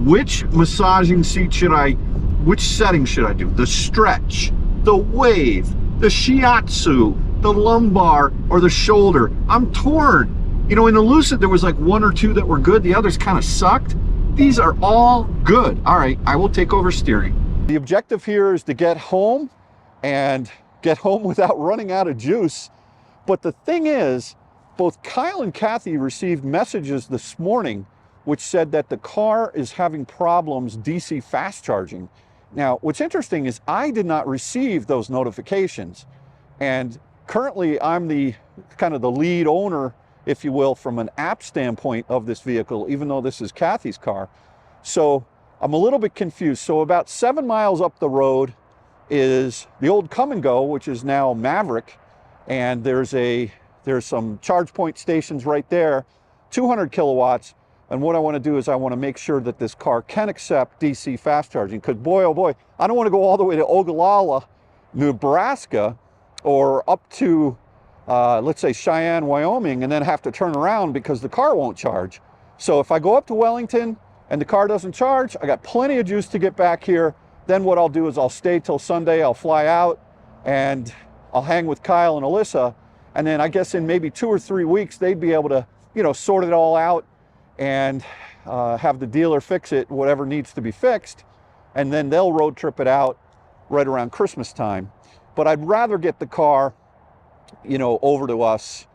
which massaging seat should I, which setting should I do? The stretch, the wave, the shiatsu, the lumbar, or the shoulder. I'm torn. You know, in the Lucid, there was like one or two that were good. The others kind of sucked. These are all good. All right, I will take over steering. The objective here is to get home and get home without running out of juice. But the thing is, both Kyle and Kathy received messages this morning which said that the car is having problems DC fast charging. Now, what's interesting is I did not receive those notifications. And currently I'm the kind of the lead owner, if you will, from an app standpoint of this vehicle, even though this is Kathy's car. So I'm a little bit confused. So about 7 miles up the road is the old Come and Go, which is now Maverick. And there's some charge point stations right there, 200 kilowatts. And what I want to do is I want to make sure that this car can accept DC fast charging, because boy, oh boy, I don't want to go all the way to Ogallala, Nebraska, or up to, let's say Cheyenne, Wyoming, and then have to turn around because the car won't charge. So if I go up to Wellington and the car doesn't charge, I got plenty of juice to get back here. Then what I'll do is I'll stay till Sunday, I'll fly out, and I'll hang with Kyle and Alyssa. And then I guess in maybe 2 or 3 weeks, they'd be able to, you know, sort it all out and have the dealer fix it, whatever needs to be fixed. And then they'll road trip it out right around Christmas time. But I'd rather get the car, you know, over to us,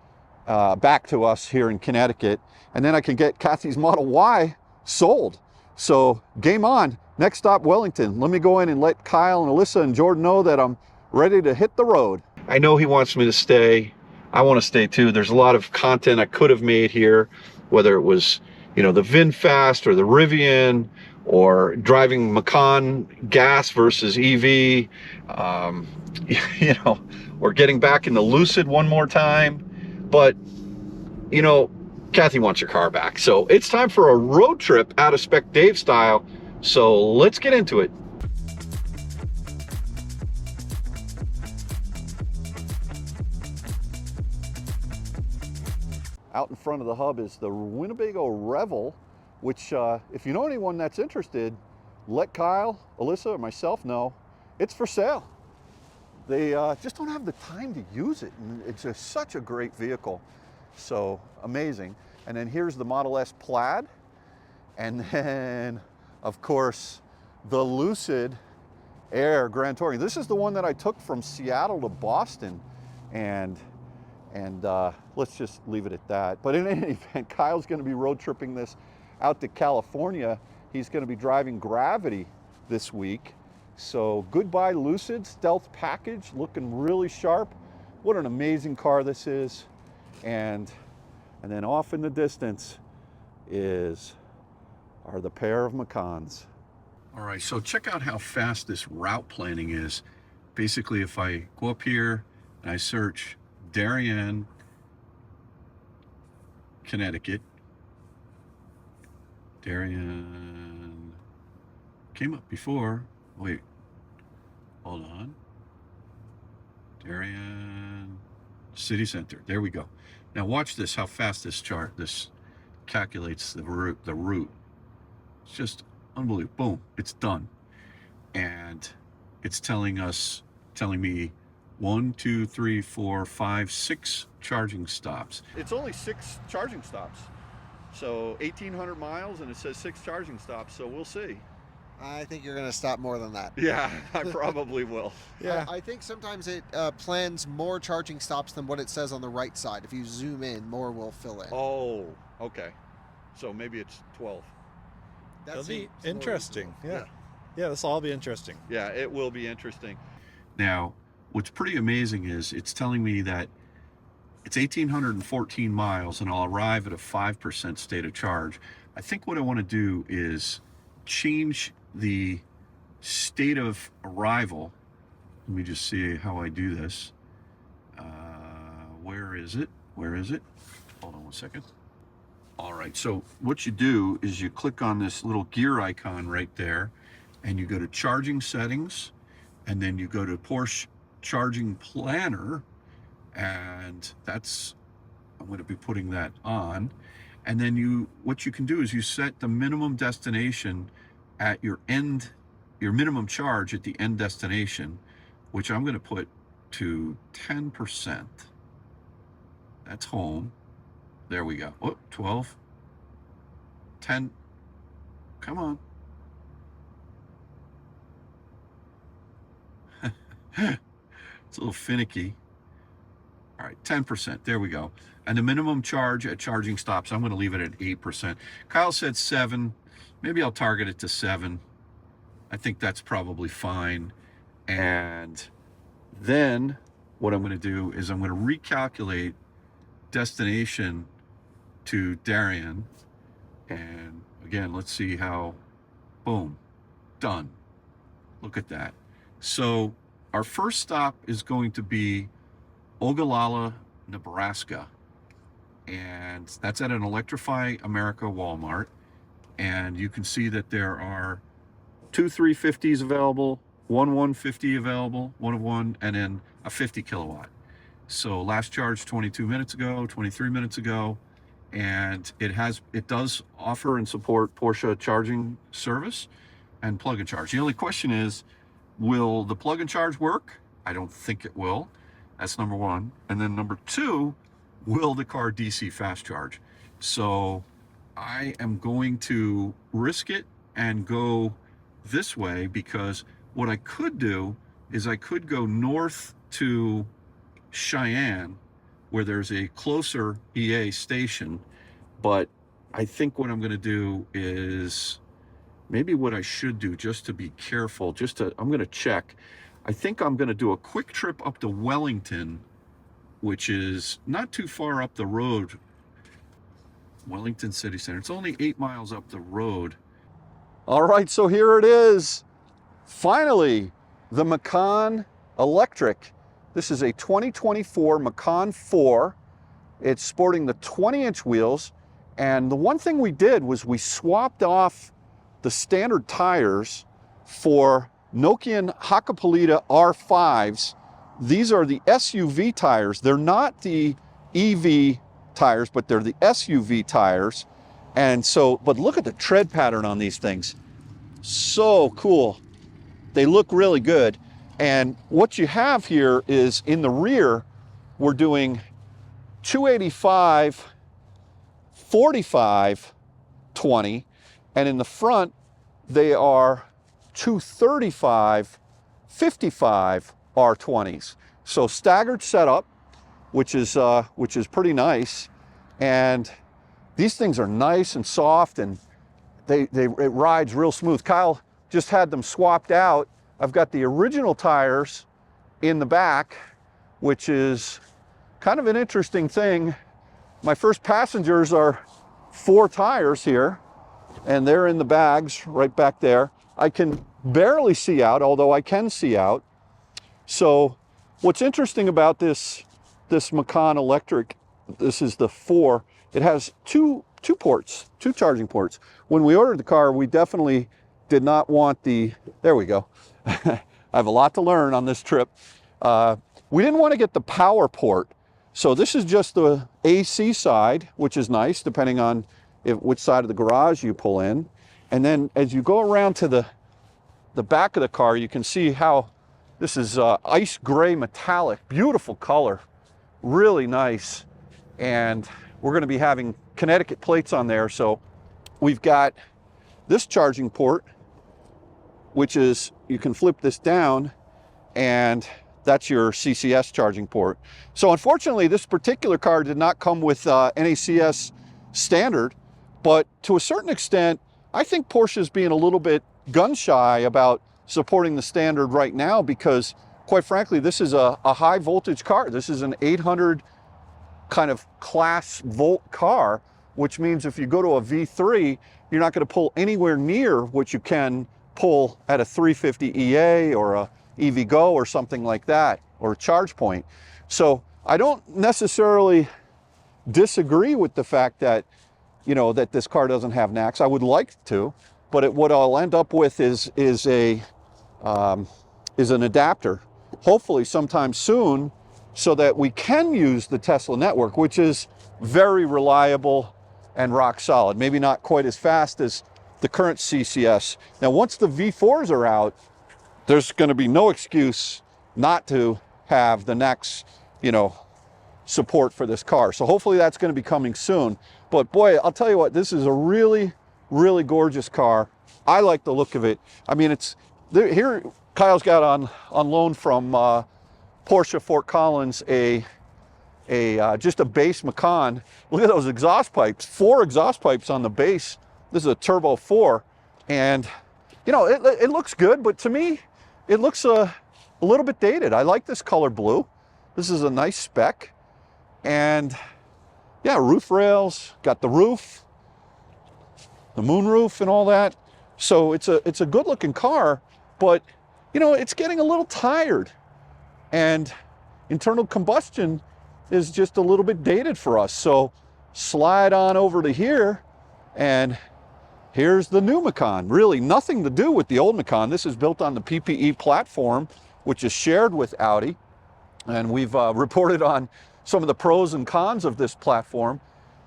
back to us here in Connecticut. And then I can get Kathy's Model Y sold. So game on. Next stop, Wellington. Let me go in and let Kyle and Alyssa and Jordan know that I'm ready to hit the road. I know he wants me to stay. I want to stay too. There's a lot of content I could have made here, whether it was, you know, the VinFast or the Rivian, or driving Macan gas versus EV, you know, or getting back in the Lucid one more time. But, you know, Kathy wants her car back. So it's time for a road trip out of Spec Dave style. So let's get into it. Out in front of the hub is the Winnebago Revel, which if you know anyone that's interested, let Kyle, Alyssa, or myself know. It's for sale. They just don't have the time to use it. And it's just such a great vehicle. So amazing. And then here's the Model S Plaid. And then, of course, the Lucid Air Grand Touring. This is the one that I took from Seattle to Boston. And let's just leave it at that. But in any event, Kyle's going to be road tripping this out to California. He's going to be driving Gravity this week. So goodbye Lucid Stealth package, looking really sharp. What an amazing car this is. And then off in the distance are the pair of Macans. All right, so check out how fast this route planning is. Basically, if I go up here and I search Darien, Connecticut. Darien came up before. Wait, hold on. Darien City Center. There we go. Now watch this, how fast this calculates the route. It's just unbelievable. Boom, it's done. And it's telling me 1, 2, 3, 4, 5, 6 charging stops. It's only 6 charging stops. So 1,800 miles and it says 6 charging stops. So we'll see. I think you're going to stop more than that. Yeah, I probably will. Yeah. I think sometimes it plans more charging stops than what it says on the right side. If you zoom in, more will fill in. Oh, okay. So maybe it's 12. That'll be interesting. Yeah, this will all be interesting. Yeah, it will be interesting. Now, what's pretty amazing is it's telling me that it's 1,814 miles and I'll arrive at a 5% state of charge. I think what I want to do is change the state of arrival. Let me just see how I do this. Where is it? Hold on one second. All right, so what you do is you click on this little gear icon right there and you go to charging settings, and then you go to Porsche charging planner, and I'm going to be putting that on. And then what you can do is you set the minimum destination at your minimum charge at the end destination, which I'm going to put to 10%. That's home. There we go. Oh, 12, 10. Come on. It's a little finicky. All right, 10%. There we go. And the minimum charge at charging stops, I'm going to leave it at 8%. Kyle said 7. Maybe I'll target it to 7. I think that's probably fine. And then what I'm going to do is I'm going to recalculate destination to Darien. And again, let's see how, boom, done. Look at that. So our first stop is going to be Ogallala, Nebraska. And that's at an Electrify America Walmart. And you can see that there are 2 350s available, one 150 available, one of one, and then a 50 kilowatt. So last charge 22 minutes ago, 23 minutes ago. And it does offer and support Porsche charging service and plug and charge. The only question is, will the plug and charge work? I don't think it will. That's number one. And then number two, will the car DC fast charge? So I am going to risk it and go this way, because what I could do is I could go north to Cheyenne, where there's a closer EA station. But I think what I'm going to do is maybe what I should do, just to be careful, I'm going to check. I think I'm going to do a quick trip up to Wellington, which is not too far up the road. Wellington City Center. It's only 8 miles up the road. All right, so here it is. Finally, the Macan Electric. This is a 2024 Macan 4. It's sporting the 20-inch wheels. And the one thing we did was we swapped off the standard tires for Nokian Hakkapeliitta R5s. These are the SUV tires. They're not the EV tires, but they're the SUV tires. And so, but look at the tread pattern on these things. So cool. They look really good. And what you have here is in the rear, we're doing 285, 45, 20. And in the front, they are 235, 55 R20s. So staggered setup, which is pretty nice. And these things are nice and soft, and it rides real smooth. Kyle just had them swapped out. I've got the original tires in the back, which is kind of an interesting thing. My first passengers are 4 tires here, and they're in the bags right back there. I can barely see out, although I can see out. So what's interesting about this Macan Electric, this is the 4, it has two charging ports. When we ordered the car, we definitely did not want there we go. I have a lot to learn on this trip. We didn't want to get the power port. So this is just the AC side, which is nice, depending on which side of the garage you pull in. And then as you go around to the back of the car, you can see how this is ice gray metallic, beautiful color, really nice. And we're going to be having Connecticut plates on there. So we've got this charging port, which is, you can flip this down, and that's your CCS charging port. So unfortunately, this particular car did not come with NACS standard, but to a certain extent, I think Porsche is being a little bit gun shy about supporting the standard right now, because quite frankly, this is a high voltage car. This is an 800 kind of class volt car, which means if you go to a V3, you're not going to pull anywhere near what you can pull at a 350 EA or a EVgo or something like that, or a charge point. So I don't necessarily disagree with the fact that, that this car doesn't have NACS. I would like to, but what I'll end up with is an adapter, hopefully sometime soon, so that we can use the Tesla network, which is very reliable. and rock solid. Maybe not quite as fast as the current CCS. Now, once the V4s are out, there's going to be no excuse not to have the next, support for this car. So hopefully that's going to be coming soon. But boy, I'll tell you what, this is a really, really gorgeous car. I like the look of it. I mean, here Kyle's got on loan from Porsche Fort Collins just a base Macan. Look at those exhaust pipes, 4 exhaust pipes on the base. This is a turbo 4, and it looks good, but to me it looks a little bit dated. I like this color blue. This is a nice spec, and yeah, roof rails, got the roof, the moon roof and all that. So it's a good looking car, but it's getting a little tired, and internal combustion is just a little bit dated for us. So slide on over to here, and here's the new Macan. Really nothing to do with the old Macan. This is built on the PPE platform, which is shared with Audi. And we've reported on some of the pros and cons of this platform.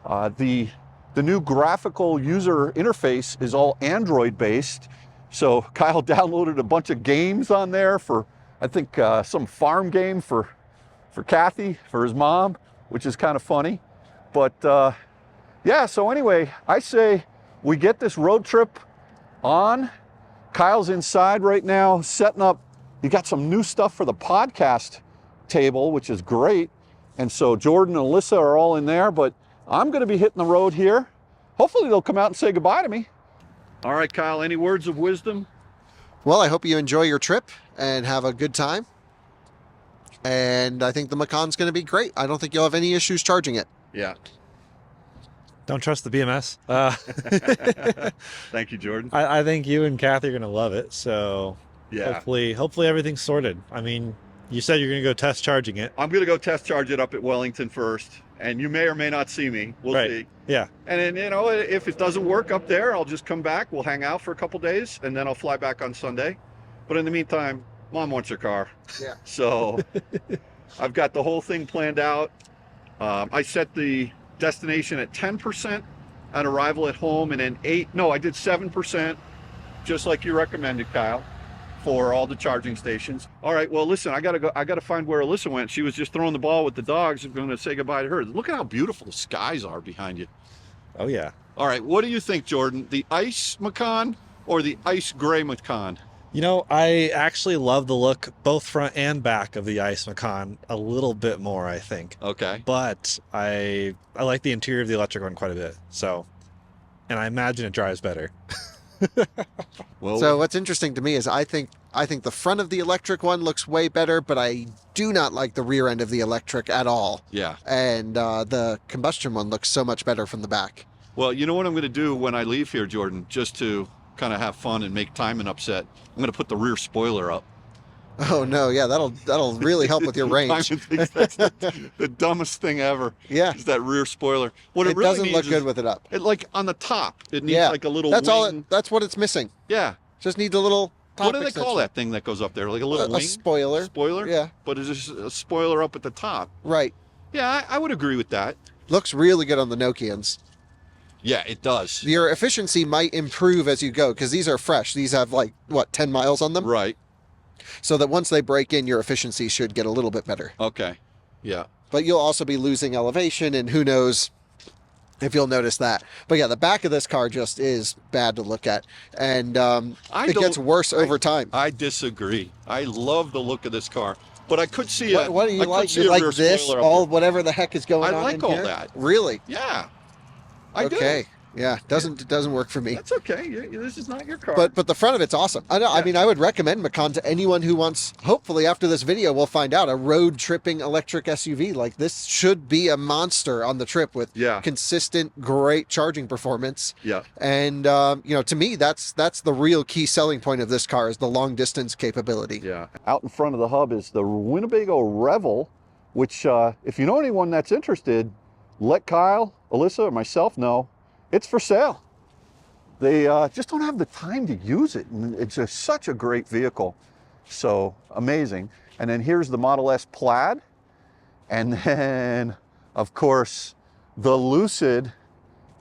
The new graphical user interface is all Android based. So Kyle downloaded a bunch of games on there for, I think, some farm game for Kathy, for his mom, which is kind of funny. But yeah, so anyway, I say we get this road trip on. Kyle's inside right now setting up. He got some new stuff for the podcast table, which is great. And so Jordan and Alyssa are all in there, but I'm going to be hitting the road here. Hopefully they'll come out and say goodbye to me. All right, Kyle, any words of wisdom? Well, I hope you enjoy your trip and have a good time. And I think the Macan's going to be great. I don't think you'll have any issues charging it. Yeah. Don't trust the BMS. Thank you, Jordan. I think you and Kathy are going to love it. So yeah, hopefully everything's sorted. I mean, you said you're going to go test charging it. I'm going to go test charge it up at Wellington first, and you may or may not see me. We'll see. Yeah. And then, if it doesn't work up there, I'll just come back. We'll hang out for a couple days, and then I'll fly back on Sunday. But in the meantime, Mom wants her car. Yeah. So I've got the whole thing planned out. I set the destination at 10% at arrival at home, and then I did 7%, just like you recommended, Kyle, for all the charging stations. All right, well, listen, I gotta find where Alyssa went. She was just throwing the ball with the dogs. I'm gonna say goodbye to her. Look at how beautiful the skies are behind you. Oh yeah. All right, what do you think, Jordan? The ice Macan or the ice gray Macan? I actually love the look, both front and back, of the ice Macan a little bit more, I think. Okay. But I like the interior of the electric one quite a bit. So, and I imagine it drives better. Well, so what's interesting to me is I think the front of the electric one looks way better, but I do not like the rear end of the electric at all. Yeah. And the combustion one looks so much better from the back. Well, you know what I'm going to do when I leave here, Jordan, just to kind of have fun and make Timon upset? I'm going to put the rear spoiler up. Oh no, yeah, that'll really help with your range. Timon thinks that's the dumbest thing ever. Yeah. Is that rear spoiler. What it really doesn't needs look is, good with it up. like on the top, it needs like a little that's wing. that's what it's missing. Yeah. Just needs a little top What do they extension. call that thing that goes up there? Like a little wing? A spoiler. Spoiler? Yeah. But is this a spoiler up at the top? Right. Yeah, I would agree with that. Looks really good on the Nokians. Yeah, it does. Your efficiency might improve as you go, because these are fresh. These have 10 miles on them? Right. So that once they break in, your efficiency should get a little bit better. Okay. Yeah. But you'll also be losing elevation, and who knows if you'll notice that. But yeah, the back of this car just is bad to look at. And it gets worse over time. I disagree. I love the look of this car. But I could see it. What do you like? You like this? Whatever the heck is going on I like all here? that. Really? Yeah. I do. Okay. Yeah, it doesn't work for me. That's okay. This is not your car. But the front of it's awesome. I know. Yeah. I mean, I would recommend Macan to anyone who wants. Hopefully, after this video, we'll find out a road tripping electric SUV like this should be a monster on the trip with consistent, great charging performance. Yeah. And to me, that's the real key selling point of this car is the long distance capability. Yeah. Out in front of the hub is the Winnebago Revel, which if you know anyone that's interested, let Kyle, Alyssa, or myself know. It's for sale. They just don't have the time to use it. And it's just such a great vehicle. So amazing. And then here's the Model S Plaid. And then, of course, the Lucid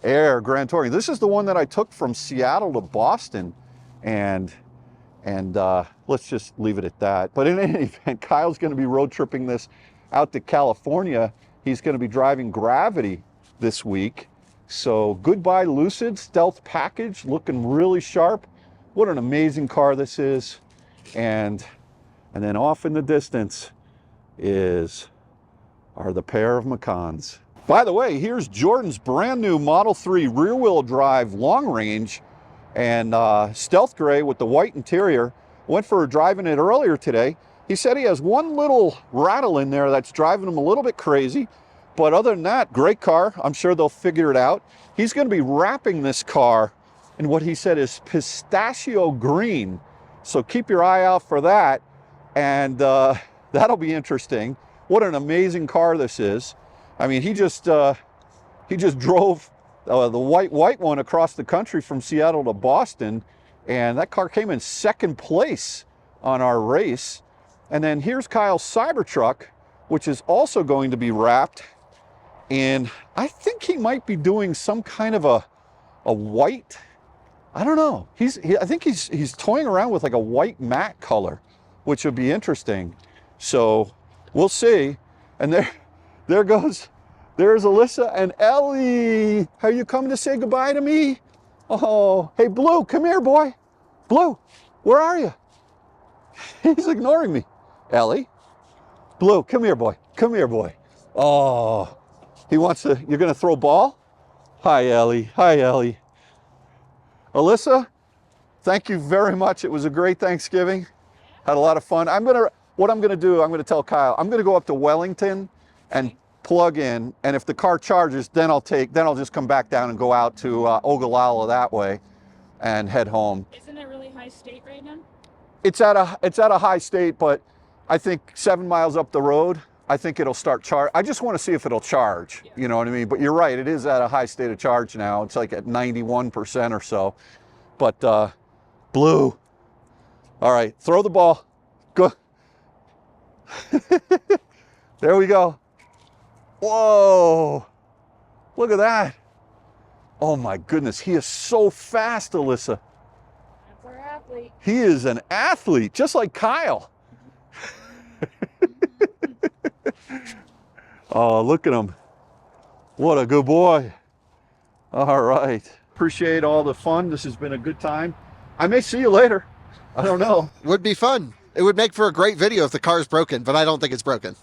Air Grand Touring. This is the one that I took from Seattle to Boston, and let's just leave it at that. But in any event, Kyle's going to be road tripping this out to California. He's going to be driving Gravity this week. So goodbye Lucid Stealth package, looking really sharp. What an amazing car this is. And then off in the distance are the pair of Macans. By the way, here's Jordan's brand new Model 3 rear-wheel drive long range and stealth gray with the white interior. Went for a drive in it earlier today. He said he has one little rattle in there that's driving him a little bit crazy. But other than that, great car. I'm sure they'll figure it out. He's going to be wrapping this car in what he said is pistachio green. So keep your eye out for that. And that'll be interesting. What an amazing car this is. I mean, he just drove the white one across the country from Seattle to Boston, and that car came in second place on our race. And then here's Kyle's Cybertruck, which is also going to be wrapped. And I think he might be doing some kind of a white, I don't know. I think he's toying around with like a white matte color, which would be interesting. So we'll see. And there's Alyssa and Ellie. Are you coming to say goodbye to me? Oh, hey Blue, come here, boy. Blue, where are you? He's ignoring me. Ellie, Blue, come here, boy. Come here, boy. Oh, he wants to, you're gonna throw ball? Hi, Ellie. Hi, Ellie. Alyssa, thank you very much. It was a great Thanksgiving. Had a lot of fun. What I'm gonna do, I'm gonna tell Kyle, I'm gonna go up to Wellington and plug in, and if the car charges, then I'll just come back down and go out to Ogallala that way and head home. Isn't it really high state right now? It's at a high state, but I think 7 miles up the road, I think it'll start charge. I just want to see if it'll charge, yeah. You know what I mean? But you're right, it is at a high state of charge now. It's like at 91% or so. But Blue, all right, throw the ball. Go. There we go. Whoa, look at that. Oh my goodness, he is so fast, Alyssa. That's our athlete. He is an athlete, just like Kyle. Oh, look at him. What a good boy. All right. Appreciate all the fun. This has been a good time. I may see you later. I don't know. Would be fun. It would make for a great video if the car's broken, but I don't think it's broken.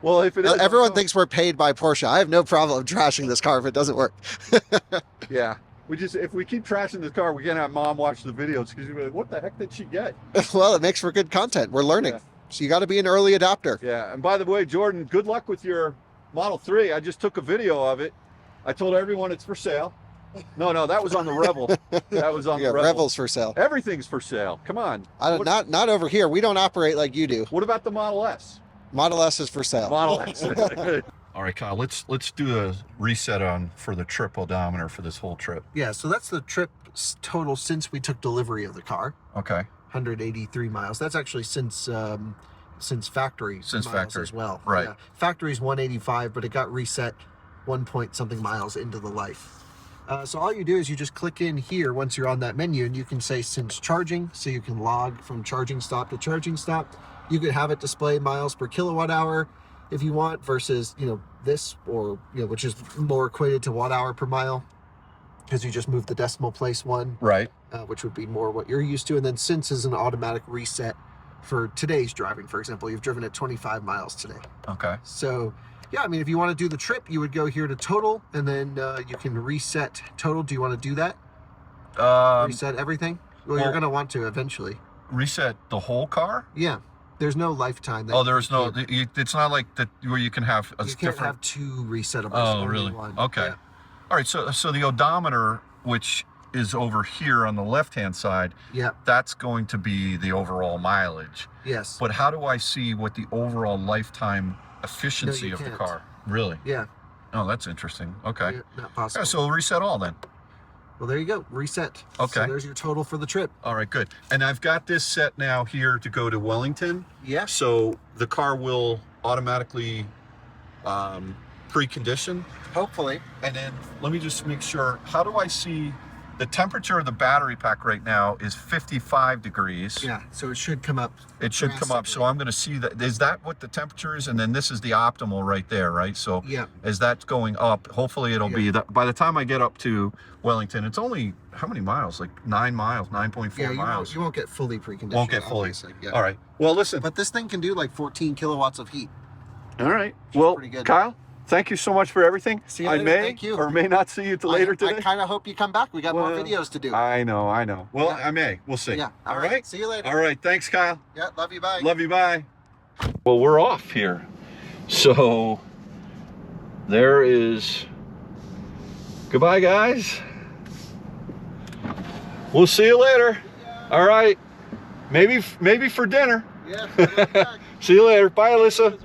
Well, if it is, everyone thinks we're paid by Porsche. I have no problem trashing this car if it doesn't work. Yeah. If we keep trashing this car, we can't have Mom watch the videos because you'll be like, what the heck did she get? Well, it makes for good content. We're learning. Yeah. So you got to be an early adopter. Yeah. And by the way, Jordan, good luck with your Model 3. I just took a video of it. I told everyone it's for sale. No, that was on the Revel. That was on the Revel. Revel's for sale. Everything's for sale. Come on. Not over here. We don't operate like you do. What about the Model S? Model S is for sale. Model S. All right, Kyle, let's do a reset for the trip odometer for this whole trip. Yeah, so that's the trip total since we took delivery of the car. Okay. 183 miles. That's actually since factory. Since factory as well. Right. Yeah. Factory's 185, but it got reset 1 point something miles into the life. So all you do is you just click in here once you're on that menu, and you can say since charging, so you can log from charging stop to charging stop. You could have it display miles per kilowatt hour if you want, versus this, or which is more equated to watt hour per mile, because you just move the decimal place one, right? Which would be more what you're used to. And then since is an automatic reset for today's driving. For example, you've driven at 25 miles today. Okay. So yeah, I mean, if you want to do the trip, you would go here to total, and then you can reset total. Do you want to do that? Reset everything? Well, you're going to want to eventually. Reset the whole car? Yeah. There's no lifetime. There's no, it's not like that where you can have a you can't have two resetables. Oh, really? One. Okay. Yeah. All right, so the odometer, which is over here on the left-hand side, yeah, that's going to be the overall mileage. Yes. But how do I see what the overall lifetime efficiency of the car? Really? Yeah. Oh, that's interesting. Okay. Yeah, not possible. Yeah, so we'll reset all then. Well, there you go. Reset. Okay. So there's your total for the trip. All right, good. And I've got this set now here to go to Wellington. Yeah. So the car will automatically precondition. Hopefully. And then let me just make sure, how do I see the temperature of the battery pack right now is 55 degrees. Yeah, so it should come up. It should come up. So I'm going to see that. Is that what the temperature is? And then this is the optimal right there, right? So yeah, as that's going up, hopefully it'll be that by the time I get up to Wellington, it's only how many miles? Like 9 miles, 9.4 miles. You won't get fully preconditioned. Won't get fully. Yeah. All right. Well, listen. But this thing can do like 14 kilowatts of heat. All right. Well, pretty good. Kyle, thank you so much for everything. See you I later. may Thank you. or may not see you till later today. I kind of hope you come back. We got more videos to do. I know. Well, Yeah. I may. We'll see. Yeah. All right. See you later. All right. Thanks, Kyle. Yeah. Love you. Bye. Love you. Bye. Well, we're off here. So there is. Goodbye, guys. We'll see you later. All right. Maybe for dinner. Yeah. See you later. Bye, Alyssa.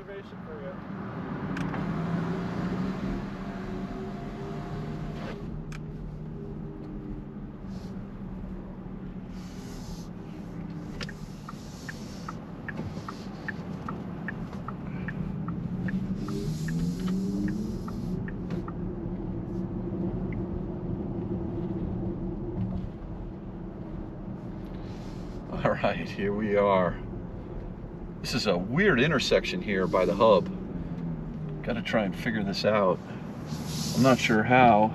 All right, here we are. This is a weird intersection here by the hub. Got to try and figure this out. I'm not sure how.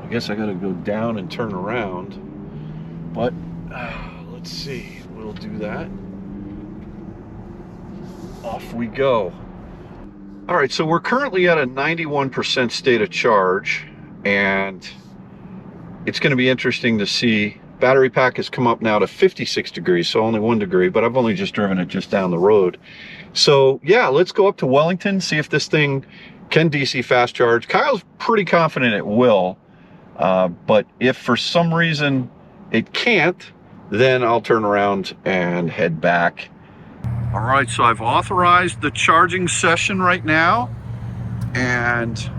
I guess I got to go down and turn around. But let's see. We'll do that. Off we go. All right, so we're currently at a 91% state of charge, and it's going to be interesting to see. Battery pack has come up now to 56 degrees, so only 1 degree, but I've only just driven it just down the road. So yeah, let's go up to Wellington, see if this thing can DC fast charge. Kyle's pretty confident it will, but if for some reason it can't, then I'll turn around and head back. All right, so I've authorized the charging session right now, and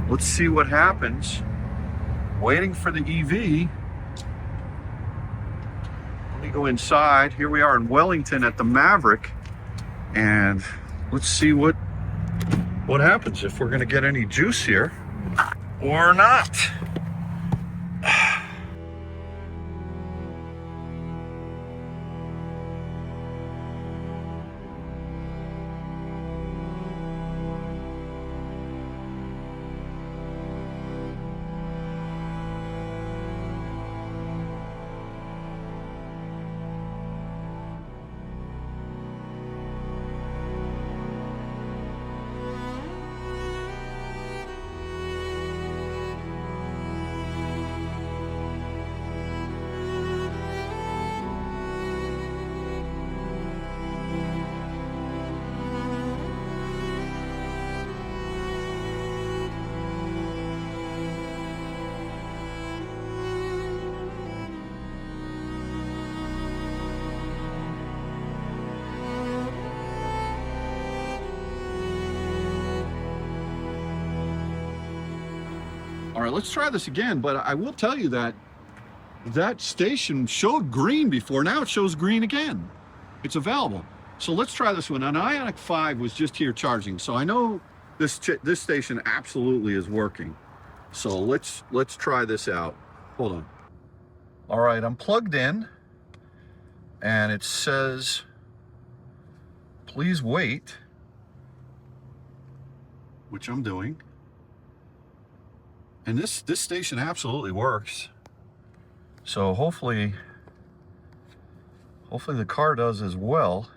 let's see what happens. Waiting for the EV. Let me go inside. Here we are in Wellington at the Maverick, and let's see what happens, if we're going to get any juice here or not. All right, let's try this again, but I will tell you that that station showed green before. Now it shows green again. It's available. So let's try this one. An Ioniq 5 was just here charging, so I know this station absolutely is working. So let's try this out. Hold on. All right, I'm plugged in, and it says, please wait, which I'm doing. And this station absolutely works. So hopefully the car does as well.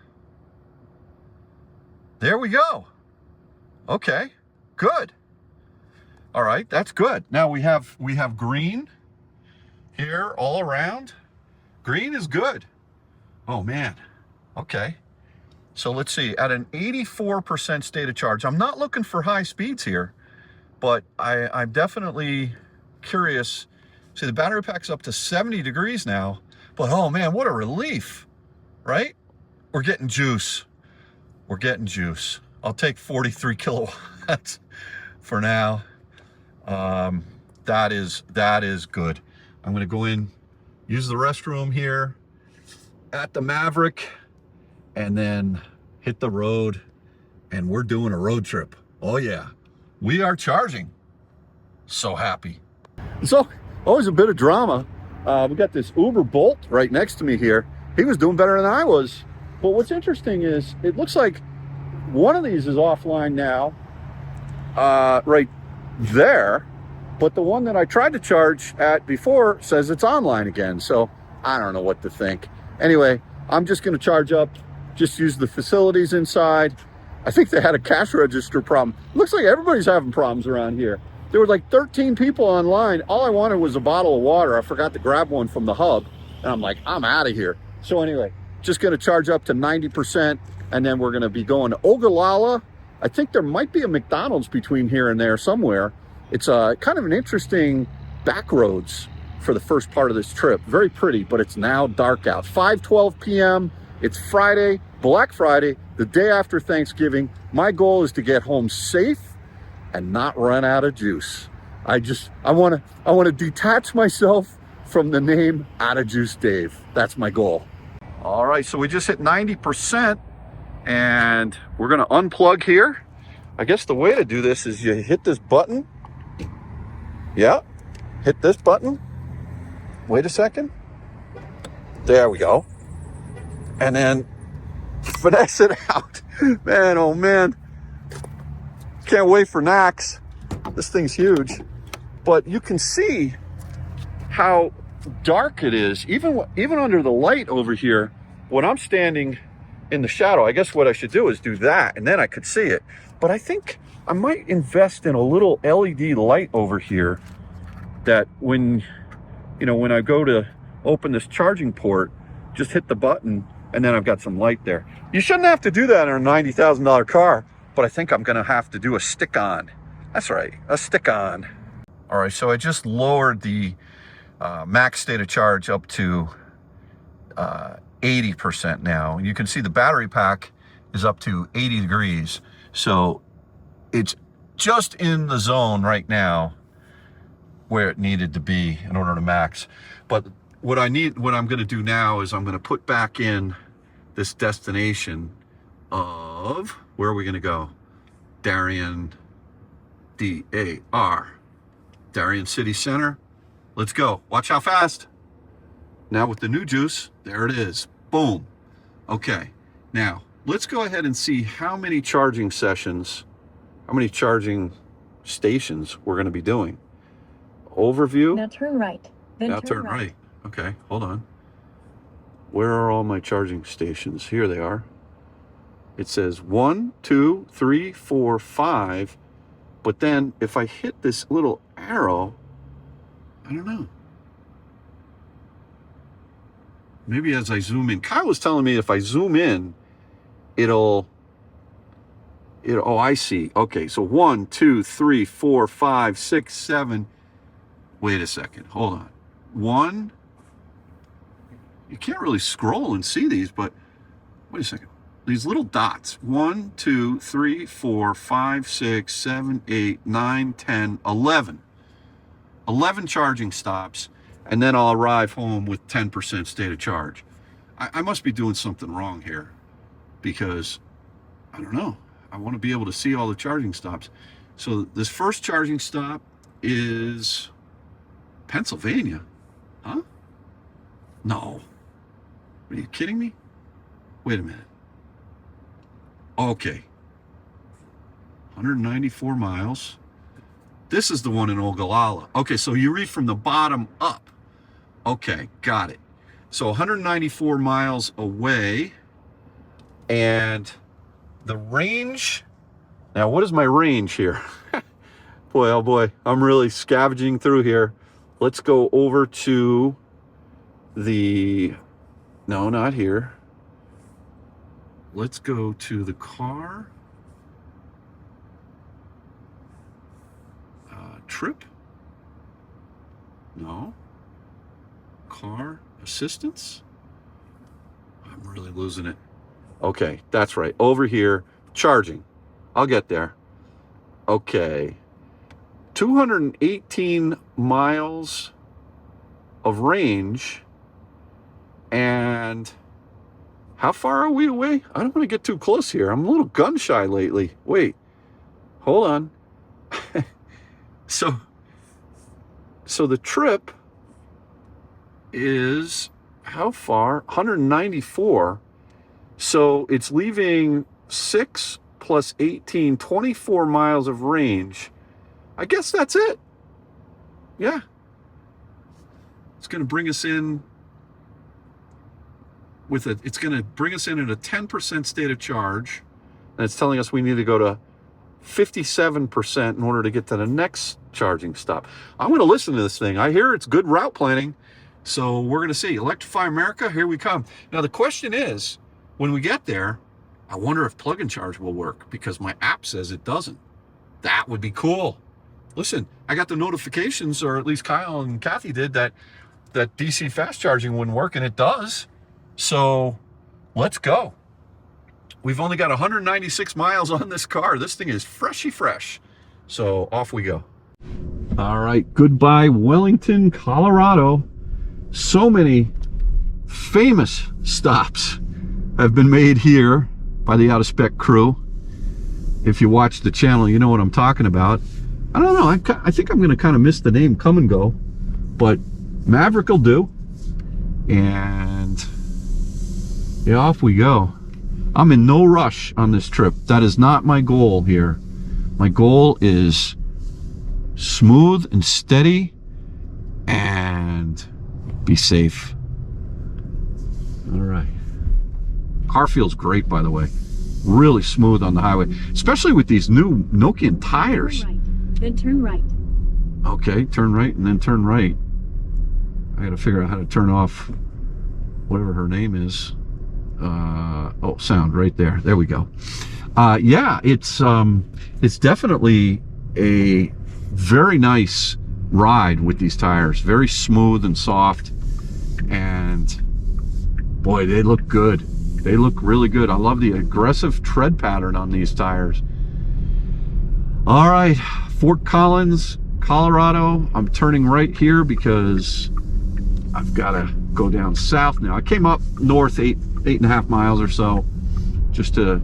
There we go. Okay, good. All right, that's good. Now we have green here all around. Green is good. Oh man. Okay. So let's see, at an 84% state of charge. I'm not looking for high speeds here, but I'm definitely curious. See, the battery pack's up to 70 degrees now, but oh man, what a relief, right? We're getting juice. We're getting juice. I'll take 43 kilowatts for now. That is good. I'm gonna go in, use the restroom here at the Maverick, and then hit the road, and we're doing a road trip. Oh yeah. we are charging. So happy. So, always a bit of drama. We got this Uber Bolt right next to me here. He was doing better than I was. But what's interesting is it looks like one of these is offline now, right there. But the one that I tried to charge at before says it's online again. So I don't know what to think. Anyway, I'm just going to charge up, just use the facilities inside. I think they had a cash register problem. Looks like everybody's having problems around here. There were like 13 people online. All I wanted was a bottle of water. I forgot to grab one from the hub. And I'm like, I'm out of here. So anyway, just going to charge up to 90%. And then we're going to be going to Ogallala. I think there might be a McDonald's between here and there somewhere. It's kind of an interesting back roads for the first part of this trip. Very pretty, but it's now dark out. 5:12 p.m. It's Friday, Black Friday, the day after Thanksgiving. My goal is to get home safe and not run out of juice. I want to detach myself from the name Out of Juice Dave. That's my goal. All right, so we just hit 90% and we're going to unplug here. I guess the way to do this is you hit this button. Yeah, hit this button. Wait a second. There we go. And then finesse it out. Man, oh man. Can't wait for NACS. This thing's huge. But you can see how dark it is. Even under the light over here, when I'm standing in the shadow, I guess what I should do is do that, and then I could see it. But I think I might invest in a little LED light over here that when I go to open this charging port, just hit the button and then I've got some light there. You shouldn't have to do that in a $90,000 car, but I think I'm gonna have to do a stick-on. That's right, a stick-on. All right, so I just lowered the max state of charge up to 80% now. You can see the battery pack is up to 80 degrees. So it's just in the zone right now where it needed to be in order to max. But what I'm going to do now is I'm going to put back in this destination of, where are we going to go? Darien, D-A-R, Darien City Center. Let's go. Watch how fast. Now with the new juice, there it is. Boom. Okay. Now let's go ahead and see how many charging sessions, how many charging stations we're going to be doing. Overview. Now turn right. Then now turn right. Okay, hold on. Where are all my charging stations? Here they are. It says 1, 2, 3, 4, 5. But then if I hit this little arrow, I don't know. Maybe as I zoom in. Kyle was telling me if I zoom in, it'll oh, I see. Okay, so 1, 2, 3, 4, 5, 6, 7. Wait a second. Hold on. 1. You can't really scroll and see these, but wait a second. These little dots. 1, 2, 3, 4, 5, 6, 7, 8, 9, 10, 11. 11 charging stops, and then I'll arrive home with 10% state of charge. I must be doing something wrong here because, I don't know. I want to be able to see all the charging stops. So this first charging stop is Pennsylvania. Huh? No. Are you kidding me? Wait a minute. Okay. 194 miles. This is the one in Ogallala. Okay, so you read from the bottom up. Okay, got it. So 194 miles away. And the range, now what is my range here? Boy, oh boy, I'm really scavenging through here. Let's go over to the, no, not here. Let's go to the car. Trip? No. Car assistance? I'm really losing it. Okay, that's right. Over here, charging. I'll get there. Okay. 218 miles of range. And how far are we away? I don't want to get too close here. I'm a little gun shy lately. Wait, hold on. So the trip is how far? 194. So it's leaving 6 plus 18, 24 miles of range. I guess that's it. Yeah. It's going to bring us in with a, it's going to bring us in at a 10% state of charge. And it's telling us we need to go to 57% in order to get to the next charging stop. I'm going to listen to this thing. I hear it's good route planning. So we're going to see. Electrify America, here we come. Now the question is, when we get there, I wonder if plug and charge will work, because my app says it doesn't. That would be cool. Listen, I got the notifications, or at least Kyle and Kathy did, that DC fast charging wouldn't work, and it does. So let's go. We've only got 196 miles on this car. This thing is freshy fresh. So off we go. All right, goodbye Wellington, Colorado. So many famous stops have been made here by the Out of Spec crew. If you watch the channel, you know what I'm talking about. I don't know, I think I'm going to kind of miss the name Come and Go, but Maverick will do. And yeah, off we go. I'm in no rush on this trip. That is not my goal here. My goal is smooth and steady and be safe. All right. Car feels great, by the way. Really smooth on the highway, especially with these new Nokian tires. Turn right, then turn right. Okay, turn right and then turn right. I got to figure out how to turn off whatever her name is. Oh, sound right there. There we go. Yeah, it's definitely a very nice ride with these tires. Very smooth and soft, and boy, they look good. They look really good. I love the aggressive tread pattern on these tires. All right, Fort Collins, Colorado. I'm turning right here because I've got to go down south now. I came up north 8.5 miles or so just to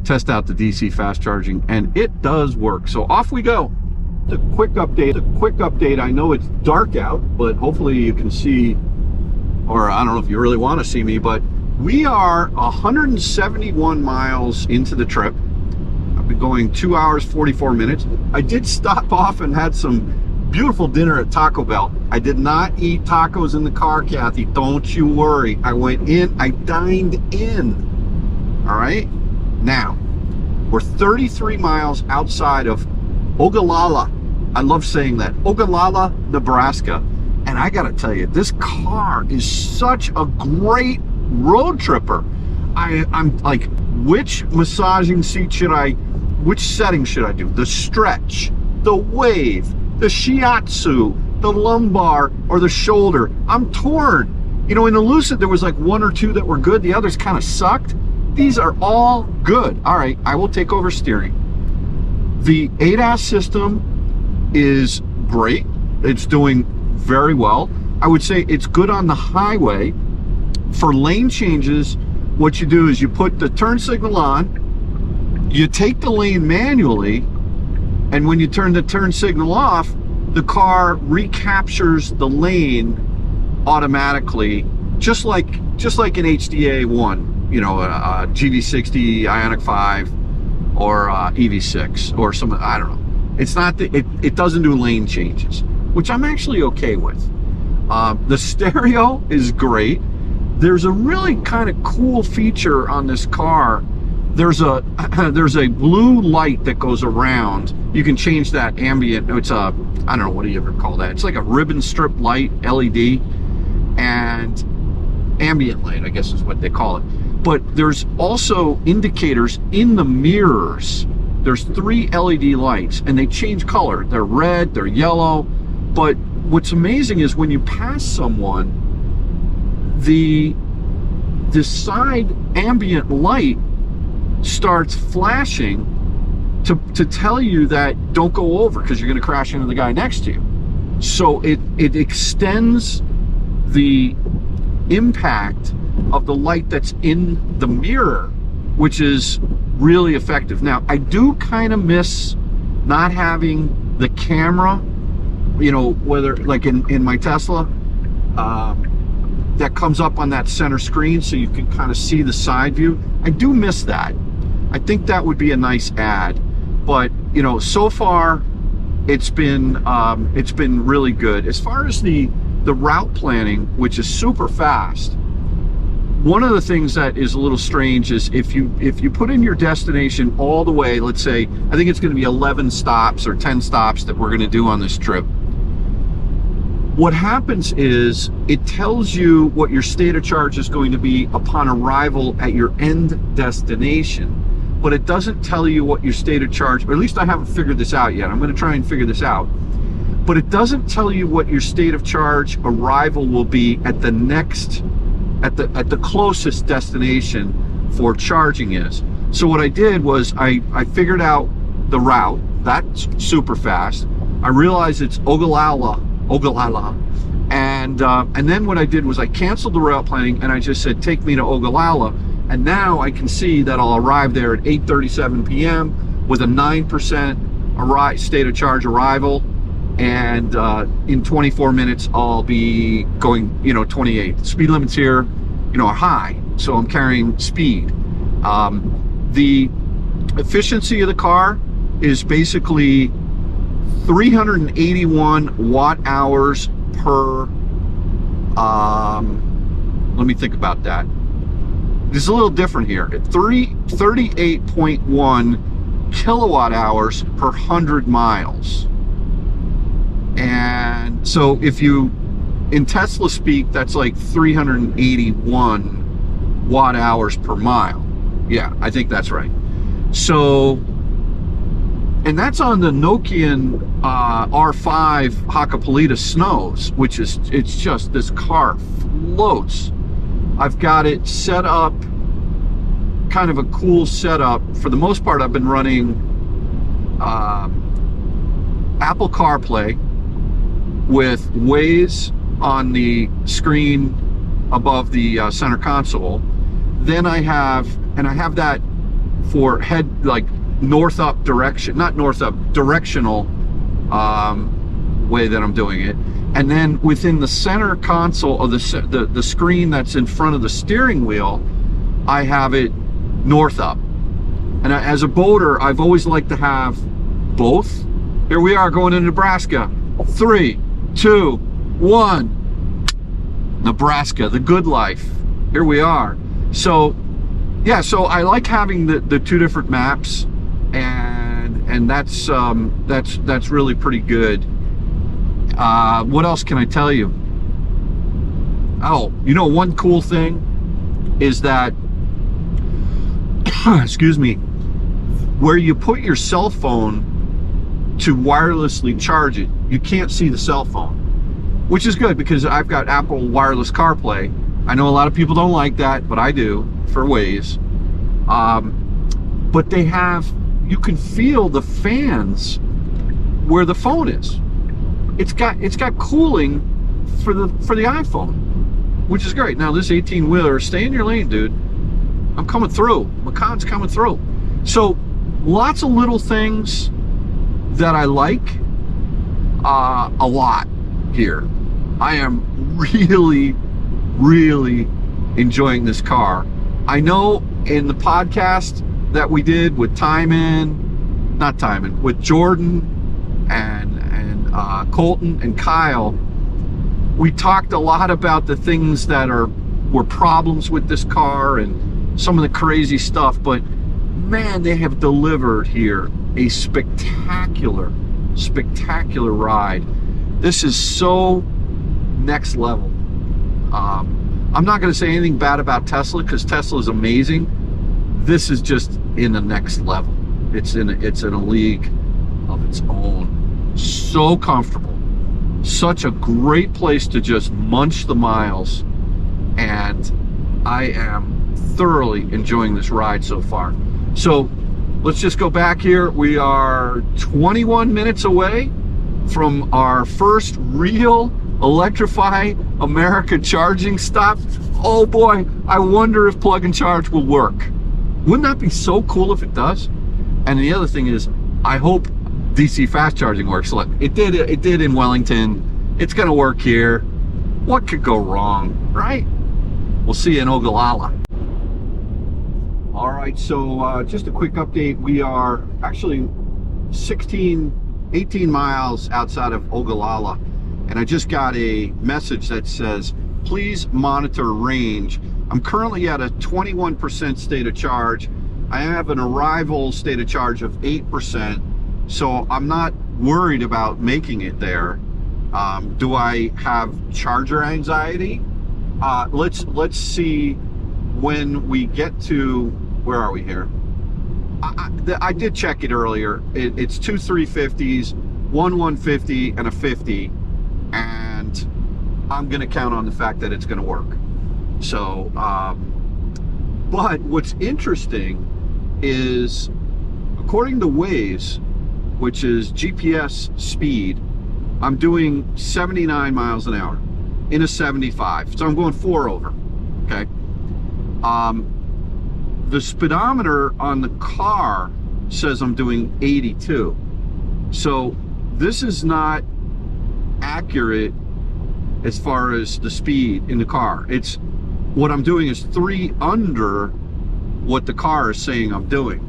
test out the DC fast charging, and it does work. So off we go. The quick update. I know it's dark out, but hopefully you can see, or I don't know if you really want to see me, but we are 171 miles into the trip. I've been going 2 hours, 44 minutes. I did stop off and had some beautiful dinner at Taco Bell. I did not eat tacos in the car, Kathy. Don't you worry. I went in, I dined in. All right? Now, we're 33 miles outside of Ogallala. I love saying that. Ogallala, Nebraska. And I gotta tell you, this car is such a great road tripper. I'm like, which massaging seat which setting should I do? The stretch, the wave, the shiatsu, the lumbar, or the shoulder? I'm torn. You know, in the Lucid, there was like 1 or 2 that were good. The others kind of sucked. These are all good. All right, I will take over steering. The ADAS system is great. It's doing very well. I would say it's good on the highway. For lane changes, what you do is you put the turn signal on, you take the lane manually, and when you turn the turn signal off, the car recaptures the lane automatically, just like an HDA one, you know, a GV60, Ioniq 5, or EV6, or some, I don't know. It's not that it doesn't do lane changes, which I'm actually okay with. The stereo is great. There's a really kind of cool feature on this car. There's a blue light that goes around. You can change that ambient. It's a, I don't know, what do you ever call that? It's like a ribbon strip light, LED, and ambient light, I guess is what they call it. But there's also indicators in the mirrors. There's 3 LED lights, and they change color. They're red, they're yellow. But what's amazing is when you pass someone, the side ambient light starts flashing to tell you that don't go over because you're going to crash into the guy next to you. So it extends the impact of the light that's in the mirror, which is really effective. Now, I do kind of miss not having the camera, you know, whether like in my Tesla, that comes up on that center screen so you can kind of see the side view. I do miss that. I think that would be a nice add, but you know, so far it's been really good. As far as the route planning, which is super fast, one of the things that is a little strange is if you put in your destination all the way, let's say, I think it's going to be 11 stops or 10 stops that we're going to do on this trip. What happens is it tells you what your state of charge is going to be upon arrival at your end destination, but it doesn't tell you what your state of charge, or at least I haven't figured this out yet. I'm going to try and figure this out. But it doesn't tell you what your state of charge arrival will be at the next, at the closest destination for charging is. So what I did was I figured out the route. That's super fast. I realized it's Ogallala, and then what I did was I canceled the route planning and I just said, take me to Ogallala, and now I can see that I'll arrive there at 8:37 p.m. with a 9% state of charge arrival, and in 24 minutes I'll be going, you know, 28. Speed limits here, you know, are high, so I'm carrying speed. The efficiency of the car is basically 381 watt hours per, let me think about that. This is a little different here. At 38.1 kilowatt hours per 100 miles. And so if you, in Tesla speak, that's like 381 watt hours per mile. Yeah, I think that's right. So, and that's on the Nokian R5 Hakkapeliitta Snows, which is, it's just, this car floats. I've got it set up, kind of a cool setup. For the most part, I've been running Apple Carplay with Waze on the screen above the center console. Then I have that for head, like north up direction, not north up, directional way that I'm doing it. And then within the center console, or the screen that's in front of the steering wheel, I have it north up. And as a boater, I've always liked to have both. Here we are going to Nebraska. 3, 2, 1. Nebraska, the good life. Here we are. So yeah, so I like having the two different maps, and that's really pretty good. What else can I tell you? Oh, you know, one cool thing is that excuse me, where you put your cell phone to wirelessly charge it, you can't see the cell phone, which is good because I've got Apple Wireless CarPlay. I know a lot of people don't like that, but I do for Waze. But they have, you can feel the fans where the phone is. It's got cooling for the iPhone, which is great. Now this 18-wheeler, stay in your lane, dude. I'm coming through. Macan's coming through. So lots of little things that I like a lot here. I am really enjoying this car. I know in the podcast that we did with with Jordan and Colton and Kyle, we talked a lot about the things that were problems with this car and some of the crazy stuff, but man, they have delivered here a spectacular ride. This is so next level. I'm not going to say anything bad about Tesla because Tesla is amazing. This is just in the next level. It's in a league of its own. So comfortable. Such a great place to just munch the miles, and I am thoroughly enjoying this ride so far. So let's just go back here. We are 21 minutes away from our first real Electrify America charging stop. Oh boy, I wonder if plug and charge will work. Wouldn't that be so cool if it does? And the other thing is, I hope DC fast charging works. Look, it did in Wellington. It's going to work here. What could go wrong, right? We'll see you in Ogallala. All right, so just a quick update. We are actually 18 miles outside of Ogallala, and I just got a message that says, please monitor range. I'm currently at a 21% state of charge. I have an arrival state of charge of 8%, so I'm not worried about making it there. Do I have charger anxiety? Let's see when we get to, where are we here? I did check it earlier. It's 2 350s, 1 150, and a 50, and I'm going to count on the fact that it's going to work. So, but what's interesting is, according to Waze, which is GPS speed, I'm doing 79 miles an hour in a 75. So I'm going 4 over, okay? The speedometer on the car says I'm doing 82. So this is not accurate as far as the speed in the car. It's, what I'm doing is 3 under what the car is saying I'm doing.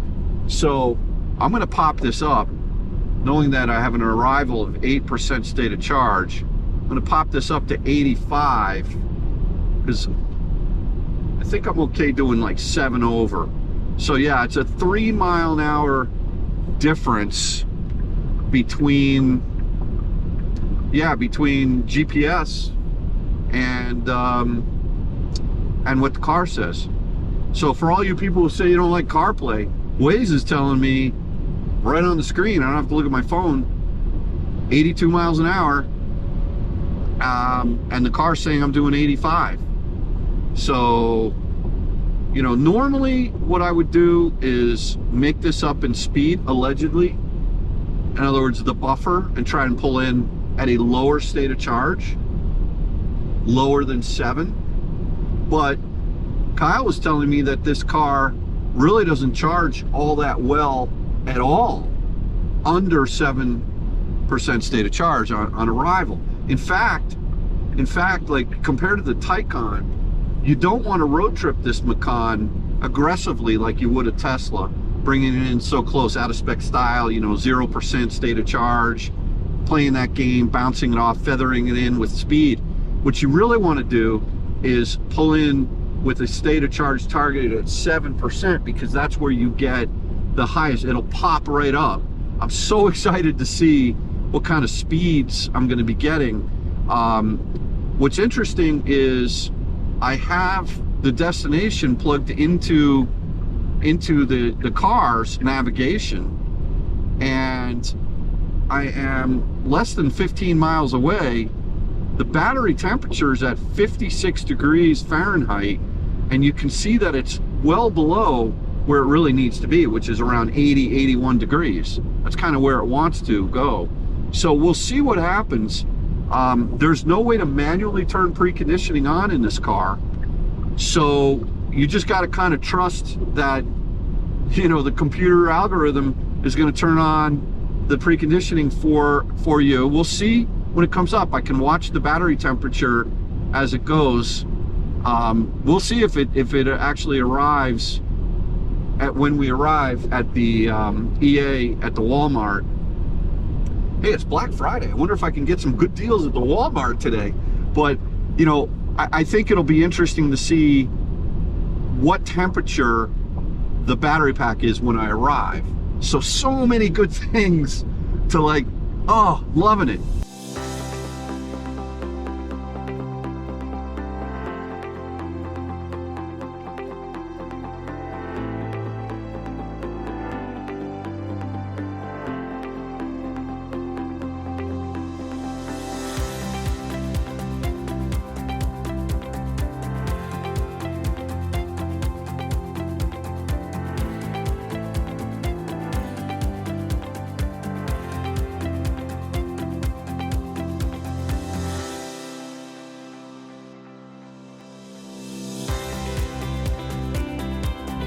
So I'm gonna pop this up, knowing that I have an arrival of 8% state of charge. I'm gonna pop this up to 85, because I think I'm okay doing like 7 over. So yeah, it's a 3 mile an hour difference between GPS and what the car says. So for all you people who say you don't like CarPlay, Waze is telling me right on the screen, I don't have to look at my phone, 82 miles an hour, and the car's saying I'm doing 85. So, you know, normally what I would do is make this up in speed, allegedly. In other words, the buffer, and try and pull in at a lower state of charge, lower than 7. But Kyle was telling me that this car really doesn't charge all that well at all under 7% state of charge on arrival. In fact, like compared to the Taycan, you don't want to road trip this Macan aggressively like you would a Tesla, bringing it in so close, out of spec style, you know, 0% state of charge, playing that game, bouncing it off, feathering it in with speed. What you really want to do is pull in with a state of charge targeted at 7%, because that's where you get the highest. It'll pop right up. I'm so excited to see what kind of speeds I'm going to be getting. What's interesting is I have the destination plugged into the car's navigation, and I am less than 15 miles away. The battery temperature is at 56 degrees Fahrenheit, and you can see that it's well below where it really needs to be, which is around 80, 81 degrees. That's kind of where it wants to go. So we'll see what happens. There's no way to manually turn preconditioning on in this car. So you just got to kind of trust that, you know, the computer algorithm is going to turn on the preconditioning for you. We'll see when it comes up. I can watch the battery temperature as it goes. We'll see if it actually arrives when we arrive at the EA at the Walmart. Hey, it's Black Friday. I wonder if I can get some good deals at the Walmart today. But, you know, I think it'll be interesting to see what temperature the battery pack is when I arrive. So many good things to like, oh, loving it.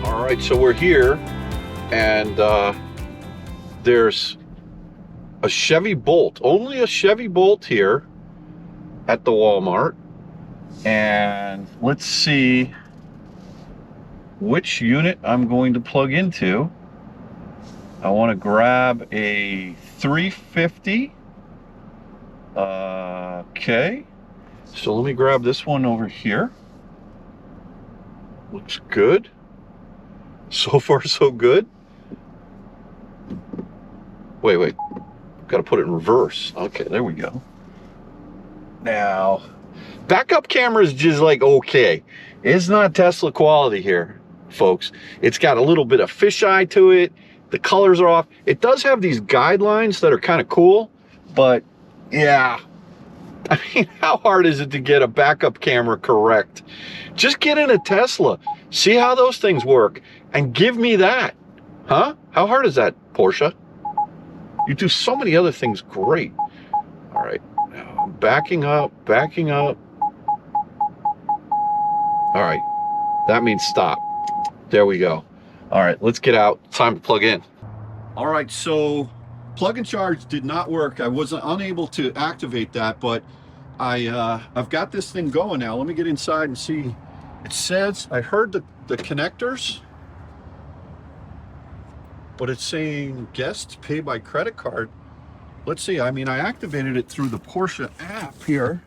All right, so we're here, and there's a Chevy Bolt, only a Chevy Bolt here at the Walmart. And let's see which unit I'm going to plug into. I want to grab a 350. Okay. So let me grab this one over here. Looks good. So far, so good. Wait. Got to put it in reverse. Okay, there we go. Now, backup camera is just like okay. It's not Tesla quality here, folks. It's got a little bit of fisheye to it. The colors are off. It does have these guidelines that are kind of cool, but yeah. I mean, how hard is it to get a backup camera correct? Just get in a Tesla, see how those things work, and give me that. Huh? How hard is that, Porsche? You do so many other things great. All right, now I'm backing up. All right, that means stop. There we go. All right, let's get out. Time to plug in. All right, so plug and charge did not work. I was unable to activate that, but I've got this thing going now. Let me get inside and see. It says, I heard the connectors, but it's saying guests pay by credit card. Let's see. I mean, I activated it through the Porsche app here.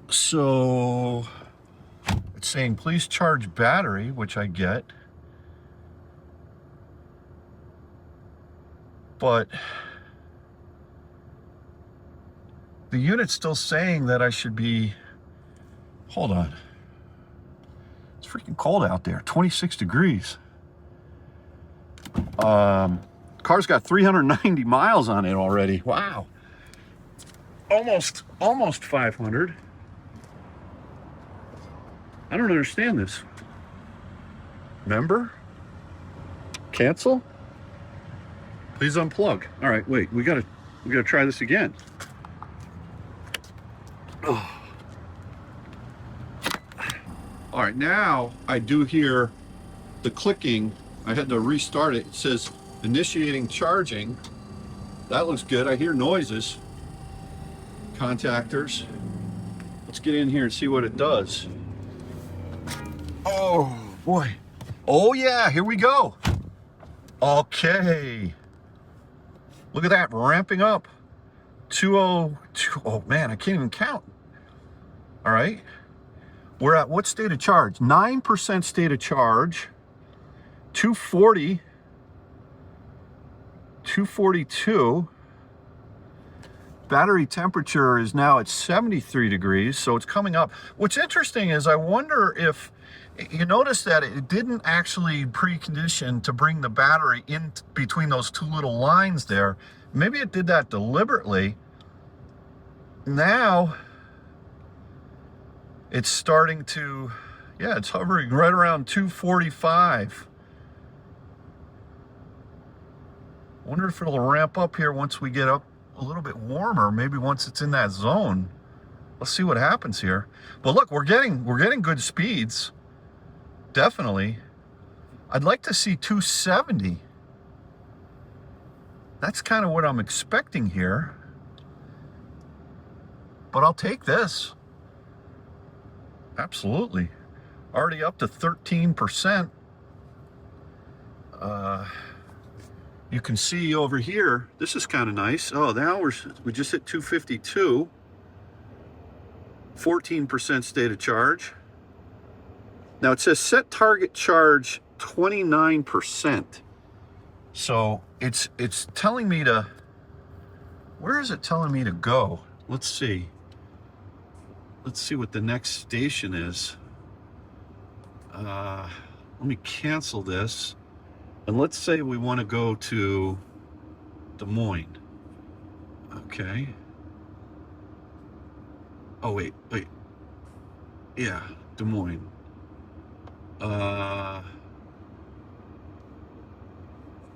So it's saying please charge battery, which I get. But the unit's still saying that I should be, hold on. It's freaking cold out there, 26 degrees. Car's got 390 miles on it already. Wow. Almost 500. I don't understand this. Remember? Cancel? Please unplug. All right, wait, we gotta try this again. Oh. All right, now I do hear the clicking. I had to restart it. It says initiating charging. That looks good. I hear noises. Contactors. Let's get in here and see what it does. Oh boy. Oh yeah, here we go. Okay. Look at that, ramping up. 202. Oh man, I can't even count. All right. We're at what state of charge? 9% state of charge. 240. 242. Battery temperature is now at 73 degrees, so it's coming up. What's interesting is I wonder if you notice that it didn't actually precondition to bring the battery in between those two little lines there. Maybe it did that deliberately. Now it's starting to, yeah, it's hovering right around 245. Wonder if it'll ramp up here once we get up a little bit warmer, maybe once it's in that zone. Let's see what happens here. But look, we're getting good speeds. Definitely. I'd like to see 270. That's kind of what I'm expecting here. But I'll take this. Absolutely. Already up to 13%. You can see over here, this is kind of nice. Oh, now we just hit 252. 14% state of charge. Now it says set target charge 29%. So it's telling me to, where is it telling me to go? Let's see. Let's see what the next station is. Let me cancel this. And let's say we want to go to Des Moines. Okay. Oh, wait. Yeah, Des Moines.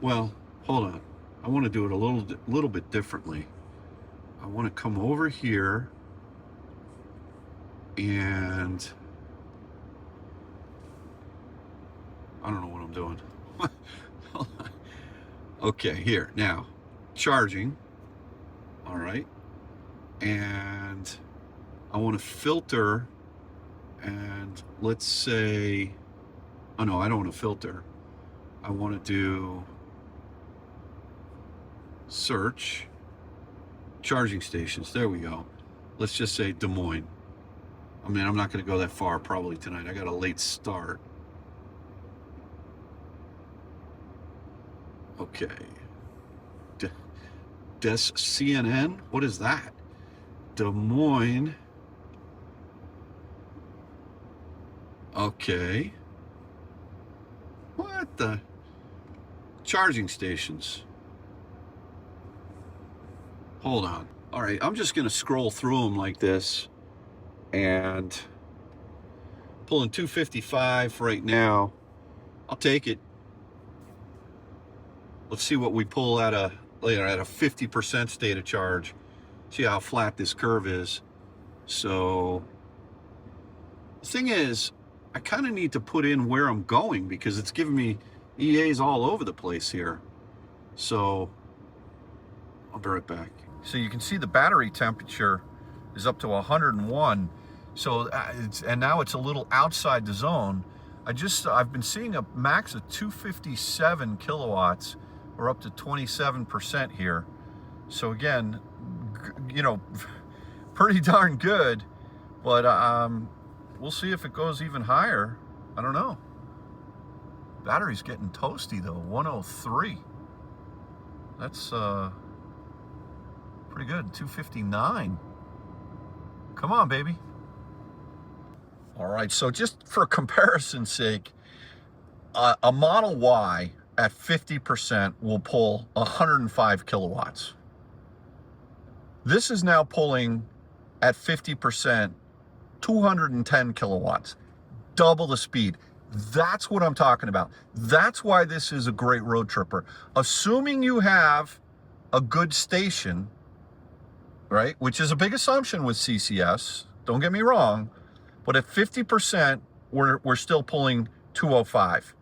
Well, hold on. I want to do it a little bit differently. I want to come over here and I don't know what I'm doing. Okay, here now. charging. All right. And I want to filter, and let's say, oh no, I don't want to filter. I want to do search charging stations. There we go. Let's just say Des Moines. I mean, I'm not going to go that far probably tonight. I got a late start. Okay. Des CNN? What is that? Des Moines. Okay. What the? Charging stations. Hold on. All right, I'm just going to scroll through them like this. And pulling 255 right now. I'll take it. Let's see what we pull at a 50% state of charge. See how flat this curve is. So the thing is, I kind of need to put in where I'm going because it's giving me EAs all over the place here. So I'll be right back. So you can see the battery temperature is up to 101. So and now it's a little outside the zone. I've been seeing a max of 257 kilowatts, or up to 27% here. So again, you know, pretty darn good, but we'll see if it goes even higher. I don't know. Battery's getting toasty though, 103. That's pretty good. 259. Come on, baby. All right, so just for comparison's sake, a Model Y at 50% will pull 105 kilowatts. This is now pulling at 50%, 210 kilowatts, double the speed. That's what I'm talking about. That's why this is a great road tripper. Assuming you have a good station, right? Which is a big assumption with CCS, don't get me wrong, but at 50%, we're still pulling 205.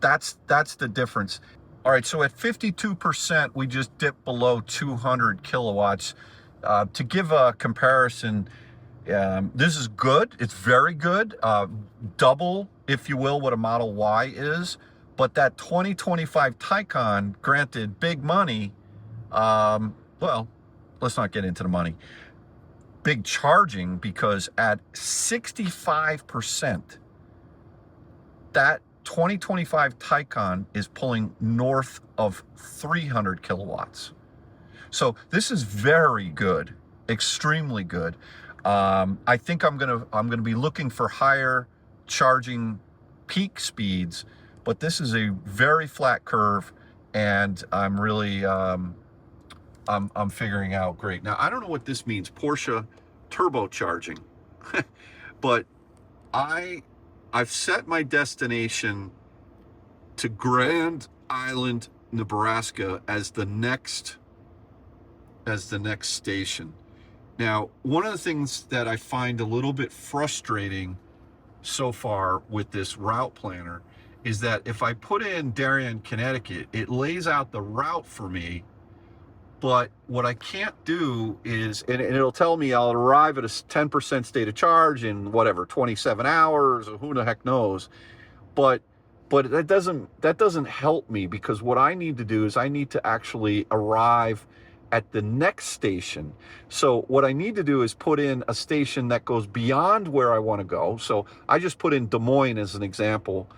That's the difference. All right, so at 52%, we just dipped below 200 kilowatts. To give a comparison, this is good. It's very good. Double, if you will, what a Model Y is. But that 2025 Taycan, granted, big money. Well, let's not get into the money. Big charging, because at 65%, that 2025 Taycan is pulling north of 300 kilowatts. So this is very good, extremely good. I think I'm gonna be looking for higher charging peak speeds, but this is a very flat curve, and I'm really I'm figuring out great. Now I don't know what this means, Porsche turbocharging, but I've set my destination to Grand Island, Nebraska as the next station. Now, one of the things that I find a little bit frustrating so far with this route planner is that if I put in Darien, Connecticut, it lays out the route for me, but what I can't do is, and it'll tell me I'll arrive at a 10% state of charge in whatever, 27 hours, or who the heck knows. But that doesn't help me, because what I need to do is I need to actually arrive at the next station. So what I need to do is put in a station that goes beyond where I want to go. So I just put in Des Moines as an example,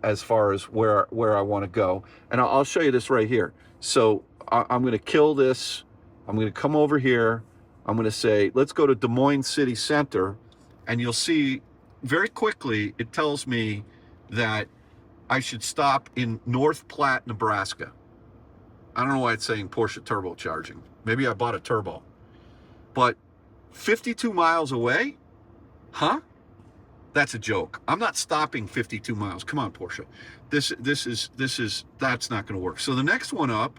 as far as where I want to go. And I'll show you this right here. So I'm going to kill this. I'm going to come over here. I'm going to say, let's go to Des Moines City Center. And you'll see very quickly, it tells me that I should stop in North Platte, Nebraska. I don't know why it's saying Porsche turbocharging. Maybe I bought a turbo. But 52 miles away? Huh? That's a joke. I'm not stopping 52 miles. Come on, Porsche. That's not going to work. So the next one up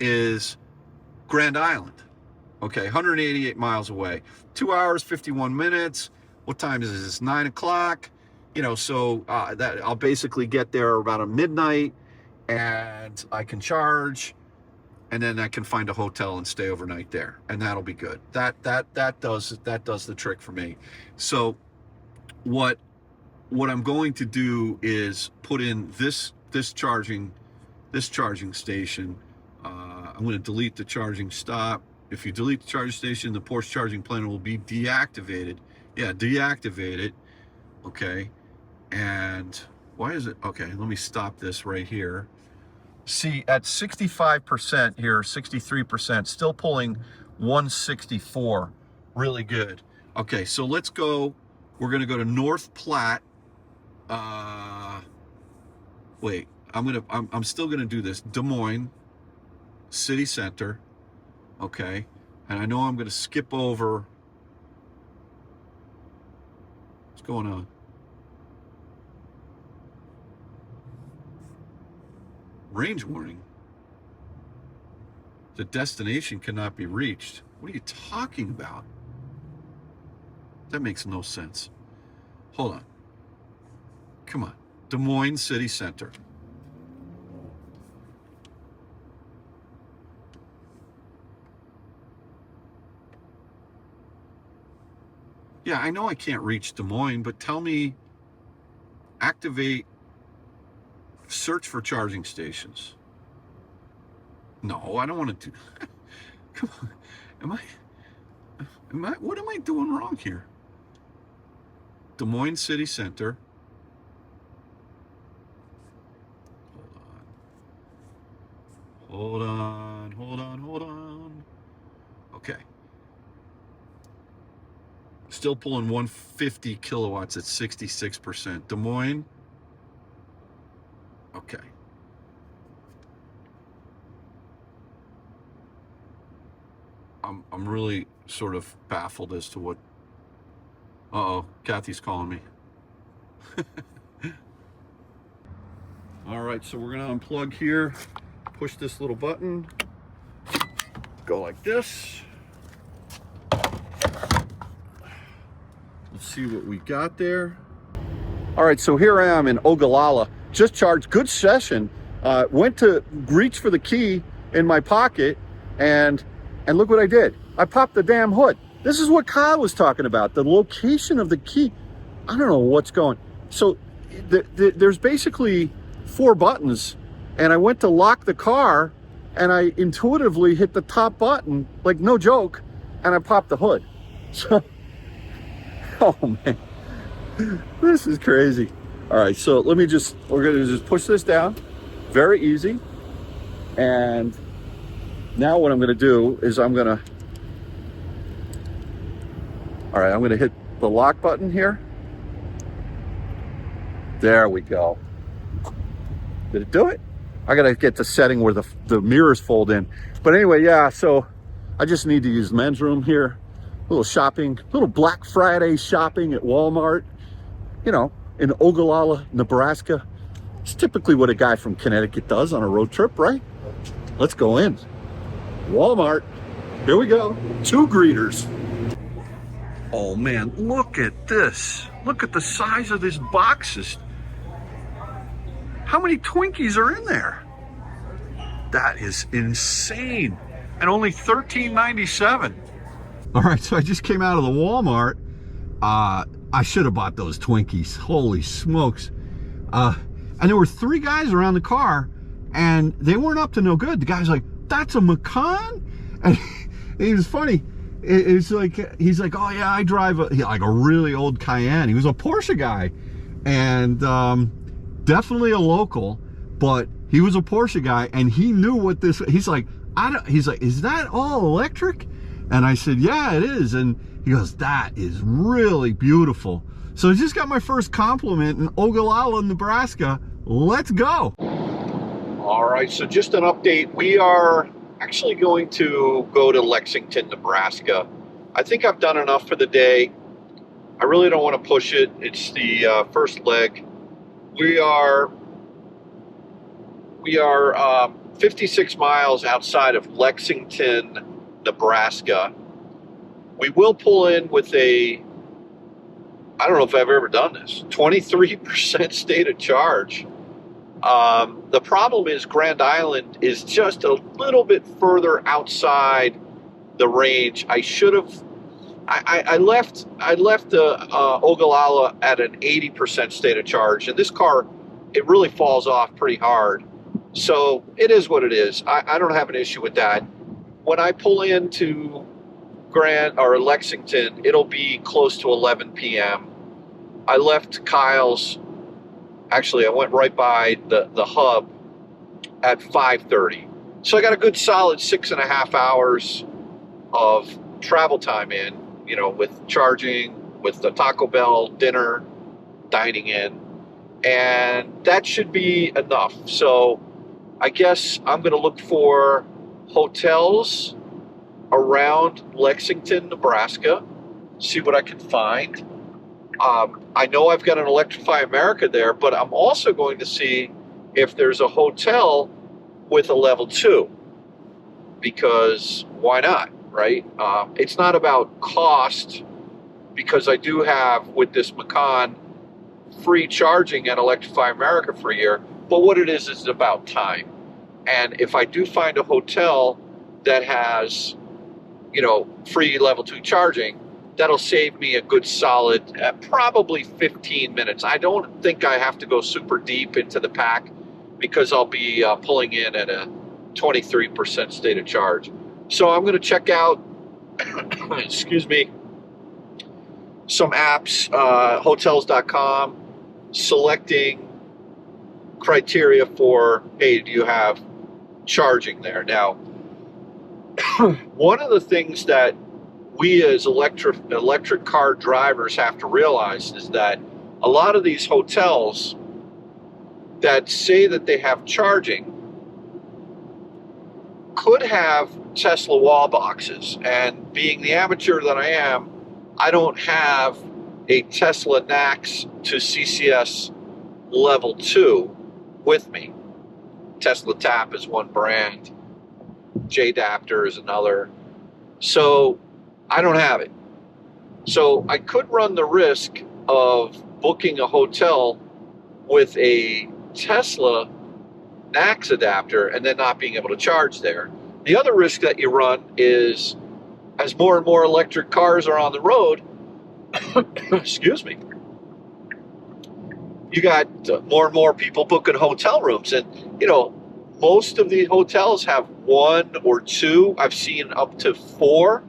is Grand Island. Okay, 188 miles away. 2 hours, 51 minutes. What time is this? 9 o'clock. You know, so that I'll basically get there about midnight, and I can charge. and then I can find a hotel and stay overnight there, and that'll be good. That does the trick for me. So what I'm going to do is put in this charging station. I'm going to delete the charging stop. If you delete the charging station, the Porsche charging planner will be deactivated. Yeah, deactivate it. Okay. And why is it? Okay, let me stop this right here. See, at 65% here, 63%, still pulling 164. Really good. Okay, so let's go. We're going to go to North Platte. Wait, I'm still going to do this. Des Moines City Center. Okay. And I know I'm going to skip over. What's going on? Range warning. The destination cannot be reached. What are you talking about? That makes no sense. Hold on. Come on. Des Moines City Center. Yeah, I know I can't reach Des Moines, but tell me, activate, search for charging stations. No, I don't want to do. Come on, what am I doing wrong here? Des Moines City Center. Hold on. Okay. Still pulling 150 kilowatts at 66%. Des Moines. Okay. I'm really sort of baffled as to what. Uh-oh, Kathy's calling me. All right, so we're gonna unplug here, push this little button, go like this. Let's see what we got there. All right, so here I am in Ogallala. Just charged, good session. Went to reach for the key in my pocket, and look what I did. I popped the damn hood. This is what Kyle was talking about, the location of the key. I don't know what's going. So there's basically 4 buttons, and I went to lock the car, and I intuitively hit the top button, like no joke, and I popped the hood. So, oh man, this is crazy. All right, so we're gonna just push this down, very easy. And now what I'm gonna do is I'm gonna hit the lock button here. There we go. Did it do it? I gotta get the setting where the mirrors fold in. But anyway, yeah, so I just need to use the men's room here. A little shopping, little Black Friday shopping at Walmart, you know, in Ogallala, Nebraska. It's typically what a guy from Connecticut does on a road trip, right? Let's go in. Walmart. Here we go. 2 greeters. Oh man, look at this. Look at the size of these boxes. How many Twinkies are in there? That is insane. And only $13.97. All right, so I just came out of the Walmart. I should have bought those Twinkies. Holy smokes. And there were 3 guys around the car, and they weren't up to no good. The guy's like, that's a Macan? And it was funny. It's like, he's like, oh yeah, I drive like a really old Cayenne. He was a Porsche guy, and definitely a local, but he was a Porsche guy, and he knew what this, he's like, is that all electric? And I said, yeah, it is. And he goes, that is really beautiful. So I just got my first compliment in Ogallala, Nebraska. Let's go. All right, so just an update. We are actually going to go to Lexington, Nebraska. I think I've done enough for the day. I really don't want to push it. It's the first leg. We are 56 miles outside of Lexington, Nebraska. We will pull in with I don't know if I've ever done this, 23% state of charge. The problem is Grand Island is just a little bit further outside the range. I should have. I left Ogallala at an 80% state of charge, and this car, it really falls off pretty hard. So it is what it is. I don't have an issue with that. When I pull into Grand or Lexington, it'll be close to 11 p.m. I left Kyle's. Actually, I went right by the hub at 5:30. So I got a good solid 6.5 hours of travel time in, with charging, with the Taco Bell dinner, dining in, and that should be enough. So I guess I'm going to look for hotels around Lexington, Nebraska, see what I can find. I know I've got an Electrify America there, but I'm also going to see if there's a hotel with a level 2, because why not, right? It's not about cost, because I do have, with this Macan, free charging at Electrify America for a year, but what it is about time. And if I do find a hotel that has, free level 2 charging, that'll save me a good solid, probably 15 minutes. I don't think I have to go super deep into the pack, because I'll be pulling in at a 23% state of charge. So I'm going to check out, excuse me, some apps, hotels.com, selecting criteria for, hey, do you have charging there? Now, one of the things that we as electric car drivers have to realize is that a lot of these hotels that say that they have charging could have Tesla wall boxes. And being the amateur that I am, I don't have a Tesla NACS to CCS level 2 with me. Tesla Tap is one brand, JDapter is another. So I don't have it. So I could run the risk of booking a hotel with a Tesla NACS adapter and then not being able to charge there. The other risk that you run is, as more and more electric cars are on the road, excuse me, you got more and more people booking hotel rooms. And, most of the hotels have 1 or 2, I've seen up to 4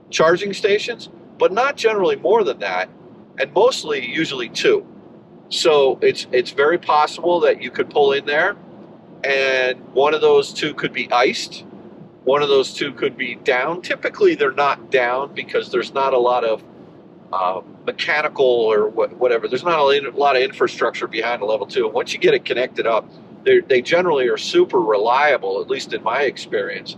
charging stations, but not generally more than that, and mostly usually 2. So it's very possible that you could pull in there, and one of those 2 could be iced, one of those 2 could be down. Typically they're not down, because there's not a lot of mechanical or whatever. There's not a lot of infrastructure behind a level 2. And once you get it connected up, they generally are super reliable, at least in my experience.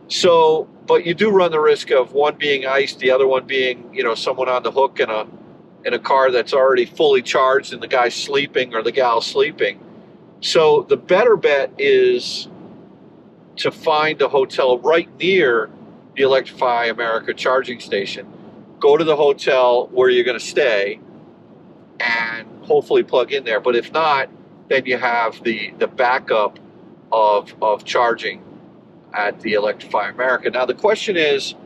So, but you do run the risk of one being iced, the other one being, someone on the hook in a car that's already fully charged and the guy's sleeping or the gal's sleeping. So the better bet is to find a hotel right near the Electrify America charging station. Go to the hotel where you're going to stay and hopefully plug in there. But if not, then you have the backup of charging at the Electrify America. Now the question is,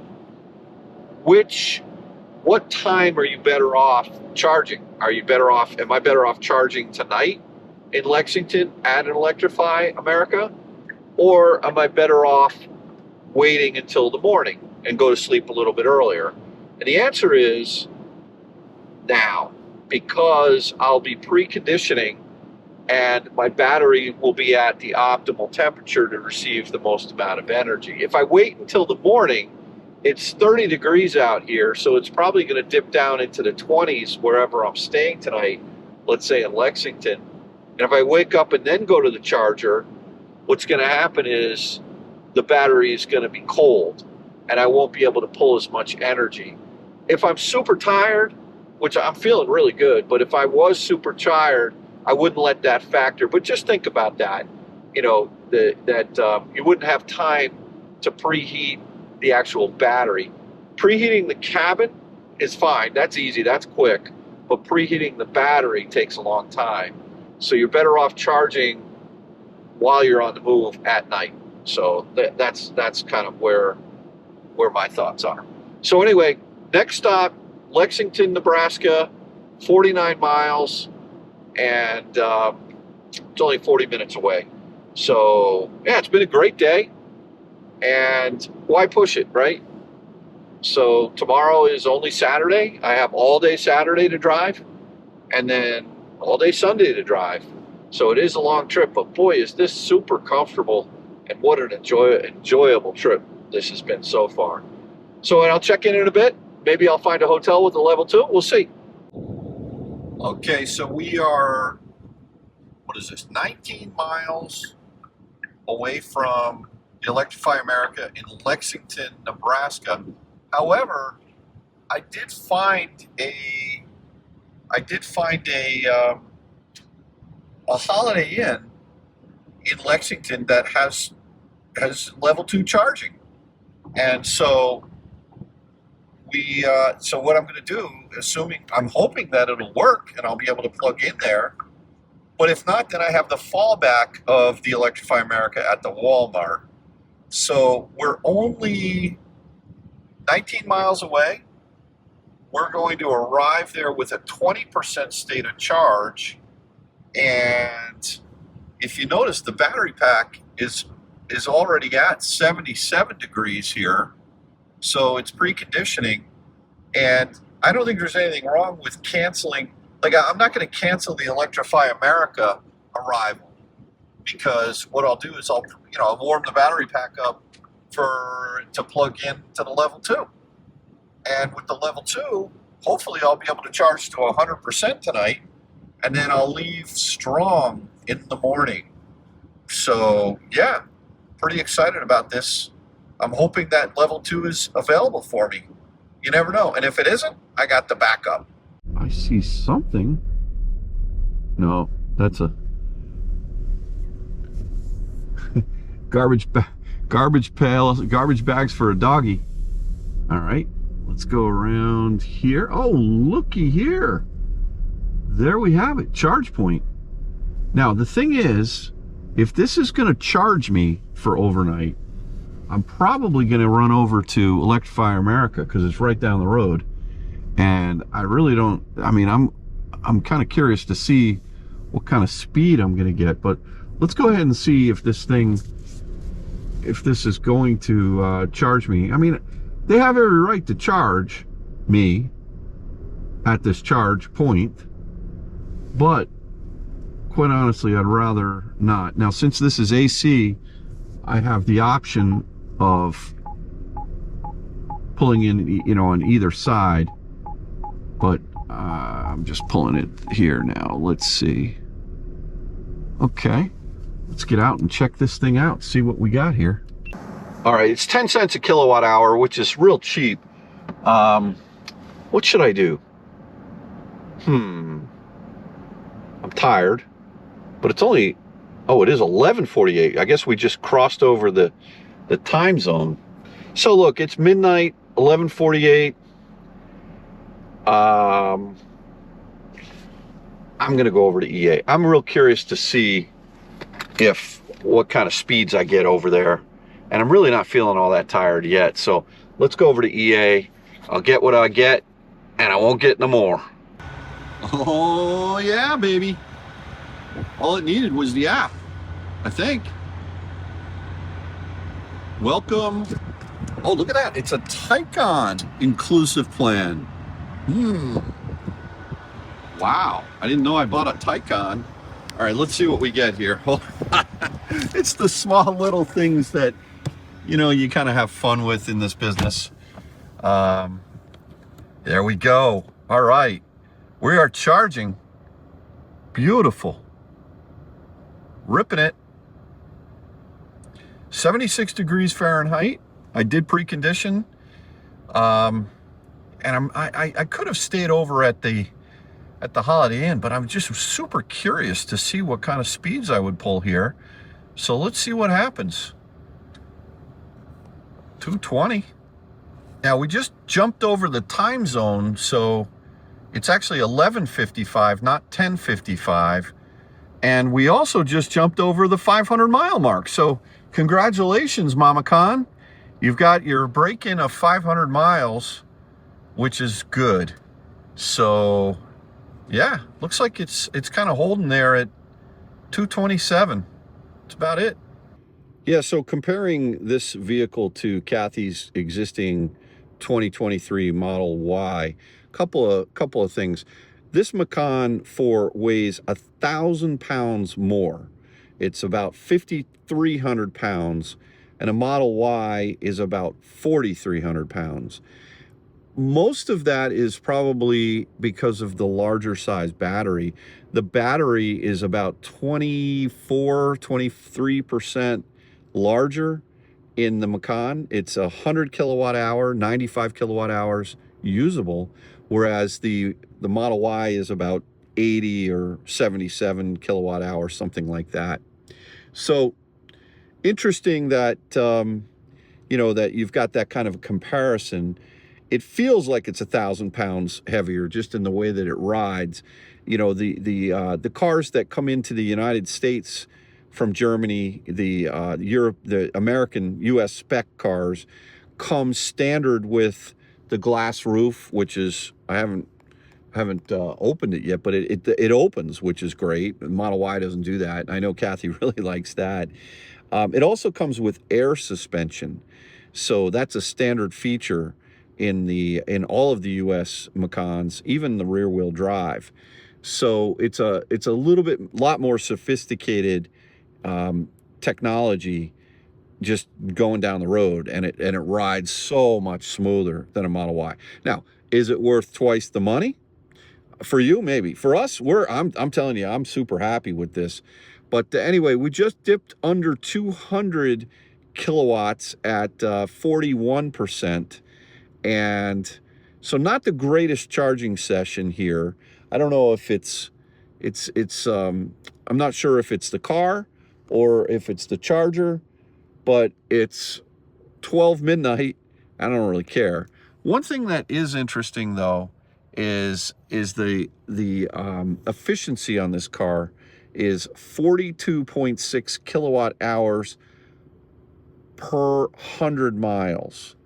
what time are you better off charging? Am I better off charging tonight in Lexington at an Electrify America? Or am I better off waiting until the morning and go to sleep a little bit earlier? And the answer is now, because I'll be preconditioning and my battery will be at the optimal temperature to receive the most amount of energy. If I wait until the morning, it's 30 degrees out here, so it's probably going to dip down into the 20s wherever I'm staying tonight, let's say in Lexington. And if I wake up and then go to the charger, what's going to happen is the battery is going to be cold and I won't be able to pull as much energy. If I'm super tired, which I'm feeling really good, but if I was super tired, I wouldn't let that factor. But just think about that, that you wouldn't have time to preheat the actual battery. Preheating the cabin is fine. That's easy. That's quick. But preheating the battery takes a long time. So you're better off charging while you're on the move at night. So that's kind of where my thoughts are. So anyway, next stop, Lexington, Nebraska, 49 miles, and it's only 40 minutes away. So yeah, it's been a great day, and why push it, right? So tomorrow is only Saturday. I have all day Saturday to drive, and then all day Sunday to drive. So it is a long trip, but boy, is this super comfortable, and what an enjoyable trip this has been so far. So I'll check in a bit. Maybe I'll find a hotel with a level 2. We'll see. Okay, so we are, what is this, 19 miles away from the Electrify America in Lexington, Nebraska. However, I did find a Holiday Inn in Lexington that has level 2 charging, and so so what I'm going to do, I'm hoping that it'll work and I'll be able to plug in there. But if not, then I have the fallback of the Electrify America at the Walmart. So we're only 19 miles away. We're going to arrive there with a 20% state of charge. And if you notice, the battery pack is already at 77 degrees here. So it's preconditioning, and I don't think there's anything wrong with canceling. Like, I'm not going to cancel the Electrify America arrival, because what I'll do is I'll warm the battery pack up to plug in to the level 2. And with the level 2, hopefully I'll be able to charge to 100% tonight, and then I'll leave strong in the morning. So yeah, pretty excited about this. I'm hoping that level 2 is available for me. You never know. And if it isn't, I got the backup. I see something. No, that's a garbage bags for a doggy. All right, let's go around here. Oh, looky here. There we have it, charge point. Now, the thing is, if this is going to charge me for overnight, I'm probably going to run over to Electrify America because it's right down the road. And I really don't, I mean, I'm kind of curious to see what kind of speed I'm going to get. But let's go ahead and see if this is going to charge me. I mean, they have every right to charge me at this charge point, but quite honestly, I'd rather not. Now, since this is AC, I have the option of pulling in, on either side, but I'm just pulling it here now. Let's see. Okay, let's get out and check this thing out, see what we got here. All right, it's 10 cents a kilowatt hour, which is real cheap. What should I do? I'm tired, but it's only, oh, it is 11:48. I guess we just crossed over the time zone. So look, it's midnight, 11:48. I'm gonna go over to EA. I'm real curious to see what kind of speeds I get over there, and I'm really not feeling all that tired yet. So let's go over to EA. I'll get what I get, and I won't get no more. Oh yeah, baby. All it needed was the app, I think. Welcome. Oh, look at that. It's a Taycan inclusive plan. Wow. I didn't know I bought a Taycan. All right, let's see what we get here. It's the small little things that, you kind of have fun with in this business. There we go. All right. We are charging. Beautiful. Ripping it. 76 degrees Fahrenheit. I did precondition. And I could have stayed over at the Holiday Inn, but I'm just super curious to see what kind of speeds I would pull here. So let's see what happens. 220. Now we just jumped over the time zone, so it's actually 11:55, not 10:55. And we also just jumped over the 500-mile mark. So congratulations, Mama Con. You've got your break-in of 500 miles, which is good. So yeah, looks like it's kind of holding there at 227. That's about it. Yeah, so comparing this vehicle to Kathy's existing 2023 Model Y, couple of things. This Macan 4 weighs 1,000 pounds more. It's about 5,300 pounds, and a Model Y is about 4,300 pounds. Most of that is probably because of the larger size battery. The battery is about 23% larger in the Macan. It's 100 kilowatt hour, 95 kilowatt hours usable, whereas the Model Y is about 80 or 77 kilowatt hours, something like that. So interesting that you know, that you've got that kind of a comparison. It feels like it's 1,000 pounds heavier just in the way that it rides. You know, the cars that come into the United States from Germany, the American U.S. spec cars, come standard with the glass roof, which is, I haven't opened it yet, but it opens, which is great. The Model Y doesn't do that. I know Kathy really likes that. It also comes with air suspension, so that's a standard feature in all of the U.S. Macans, even the rear wheel drive. So it's a lot more sophisticated technology just going down the road, and it rides so much smoother than a Model Y. Now, is it worth twice the money? For you, maybe. For us, I'm telling you, I'm super happy with this. But anyway, we just dipped under 200 kilowatts at 41%. And so not the greatest charging session here. I don't know if I'm not sure if it's the car or if it's the charger, but it's 12 midnight. I don't really care. One thing that is interesting though is the efficiency on this car is 42.6 kilowatt hours per 100 miles.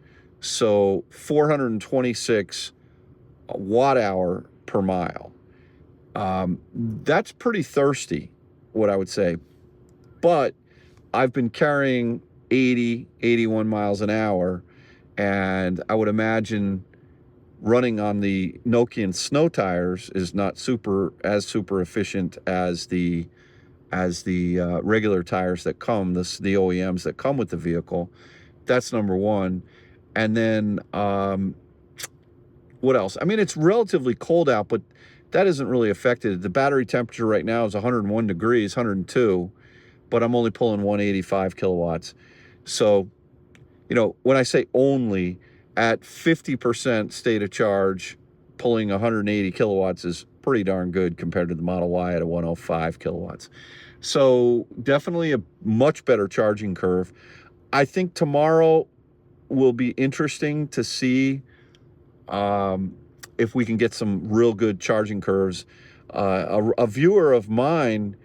So 426 watt hour per mile. That's pretty thirsty, what I would say. But I've been carrying 80, 81 miles an hour, and I would imagine running on the Nokian snow tires is not super efficient as the regular tires that come, the OEMs that come with the vehicle. That's number one. And then what else? I mean, it's relatively cold out, but that isn't really affected. The battery temperature right now is 101 degrees, 102, but I'm only pulling 185 kilowatts. So, you know, when I say only, at 50% state of charge, pulling 180 kilowatts is pretty darn good compared to the Model Y at a 105 kilowatts. So definitely a much better charging curve. I think tomorrow will be interesting to see if we can get some real good charging curves. A viewer of mine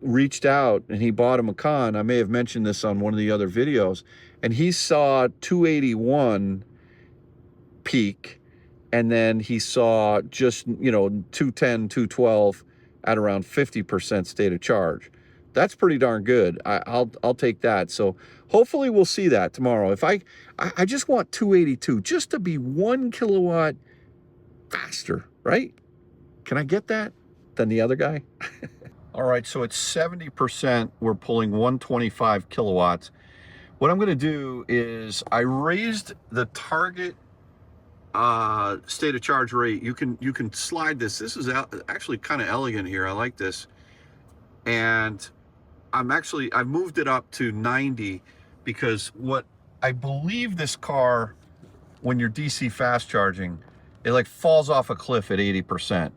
reached out and he bought a Macan. I may have mentioned this on one of the other videos, and he saw 281 peak, and then he saw just, you know, 210, 212 at around 50% state of charge. That's pretty darn good. I'll take that. So hopefully we'll see that tomorrow. If I just want 282 just to be 1 kilowatt faster, right? Can I get that than the other guy? All right, so it's 70%. We're pulling 125 kilowatts. What I'm going to do is I raised the target state of charge rate. You can slide this. This is actually kind of elegant here. I like this. And I've moved it up to 90 because what I believe this car, when you're DC fast charging, it like falls off a cliff at 80%.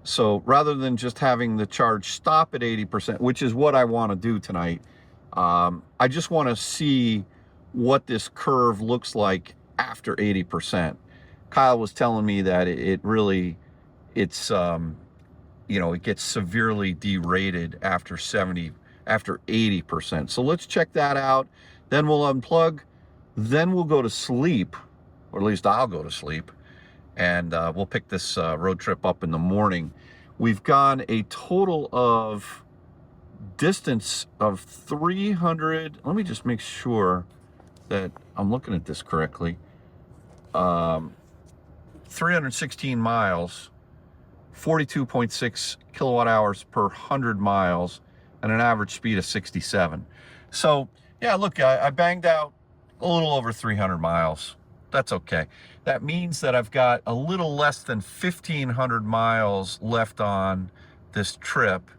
So rather than just having the charge stop at 80%, which is what I want to do tonight, I just want to see what this curve looks like after 80%. Kyle was telling me that it's you know, it gets severely derated after 80%. So let's check that out. Then we'll unplug. Then we'll go to sleep, or at least I'll go to sleep. And we'll pick this road trip up in the morning. We've gone a total of distance of 300. Let me just make sure that I'm looking at this correctly. 316 miles, 42.6 kilowatt hours per 100 miles, and an average speed of 67. So yeah, look, I banged out a little over 300 miles. That's okay. That means that I've got a little less than 1,500 miles left on this trip.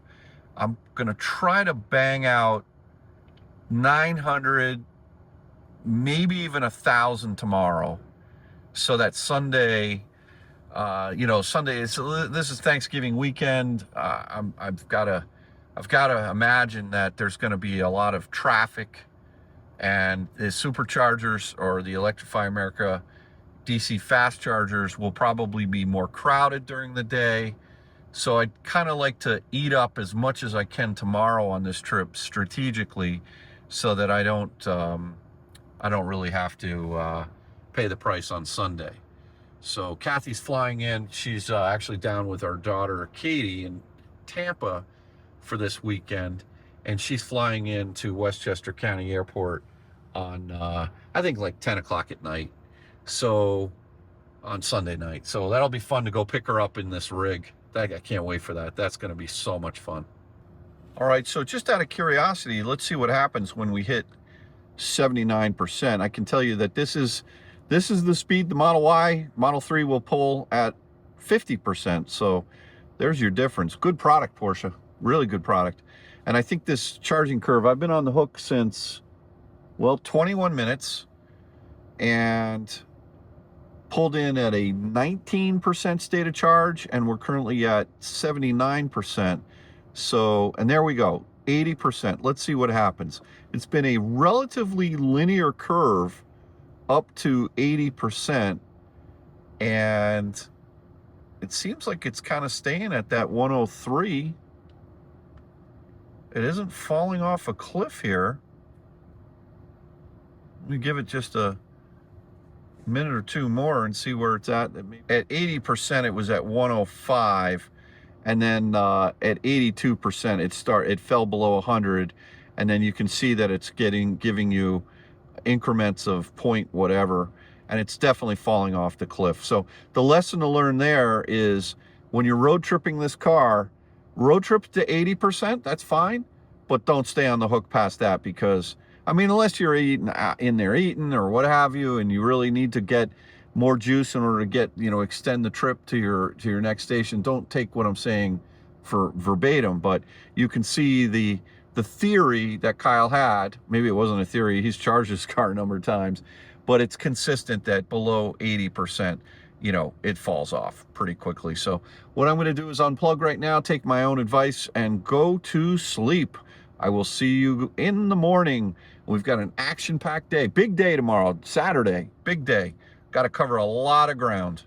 I'm gonna try to bang out 900, maybe even 1,000 tomorrow, so that Sunday, you know, Sunday is, this is Thanksgiving weekend. I've got to imagine that there's going to be a lot of traffic, and the superchargers or the Electrify America DC fast chargers will probably be more crowded during the day. So I'd kind of like to eat up as much as I can tomorrow on this trip strategically, so that I don't really have to pay the price on Sunday. So Kathy's flying in. She's actually down with our daughter Katie in Tampa for this weekend, and she's flying into Westchester County Airport on I think like 10 o'clock at night, so on Sunday night. So that'll be fun to go pick her up in this rig. I can't wait for that. That's going to be so much fun. All right, so just out of curiosity, let's see what happens when we hit 79%. I can tell you that this is the speed the Model Y, Model 3 will pull at 50%. So there's your difference. Good product, Porsche. Really good product. And I think this charging curve, I've been on the hook since, well, 21 minutes, and pulled in at a 19% state of charge, and we're currently at 79%. So, and there we go, 80%. Let's see what happens. It's been a relatively linear curve up to 80%, and it seems like it's kind of staying at that 103. It isn't falling off a cliff here. Let me give it just a minute or two more and see where it's at. At 80%, it was at 105, and then at 82%, it fell below 100, and then you can see that it's giving you increments of point whatever, and it's definitely falling off the cliff. So the lesson to learn there is, when you're road tripping this car, road trip to 80%, that's fine, but don't stay on the hook past that, because I mean, unless you're in there eating or what have you, and you really need to get more juice in order to get, you know, extend the trip to your next station, don't take what I'm saying for verbatim. But you can see the theory that Kyle had. Maybe it wasn't a theory, he's charged his car a number of times, but it's consistent that below 80%, you know, it falls off pretty quickly. So what I'm going to do is unplug right now, take my own advice, and go to sleep. I will see you in the morning. We've got an action-packed day. Big day tomorrow, Saturday. Big day. Got to cover a lot of ground.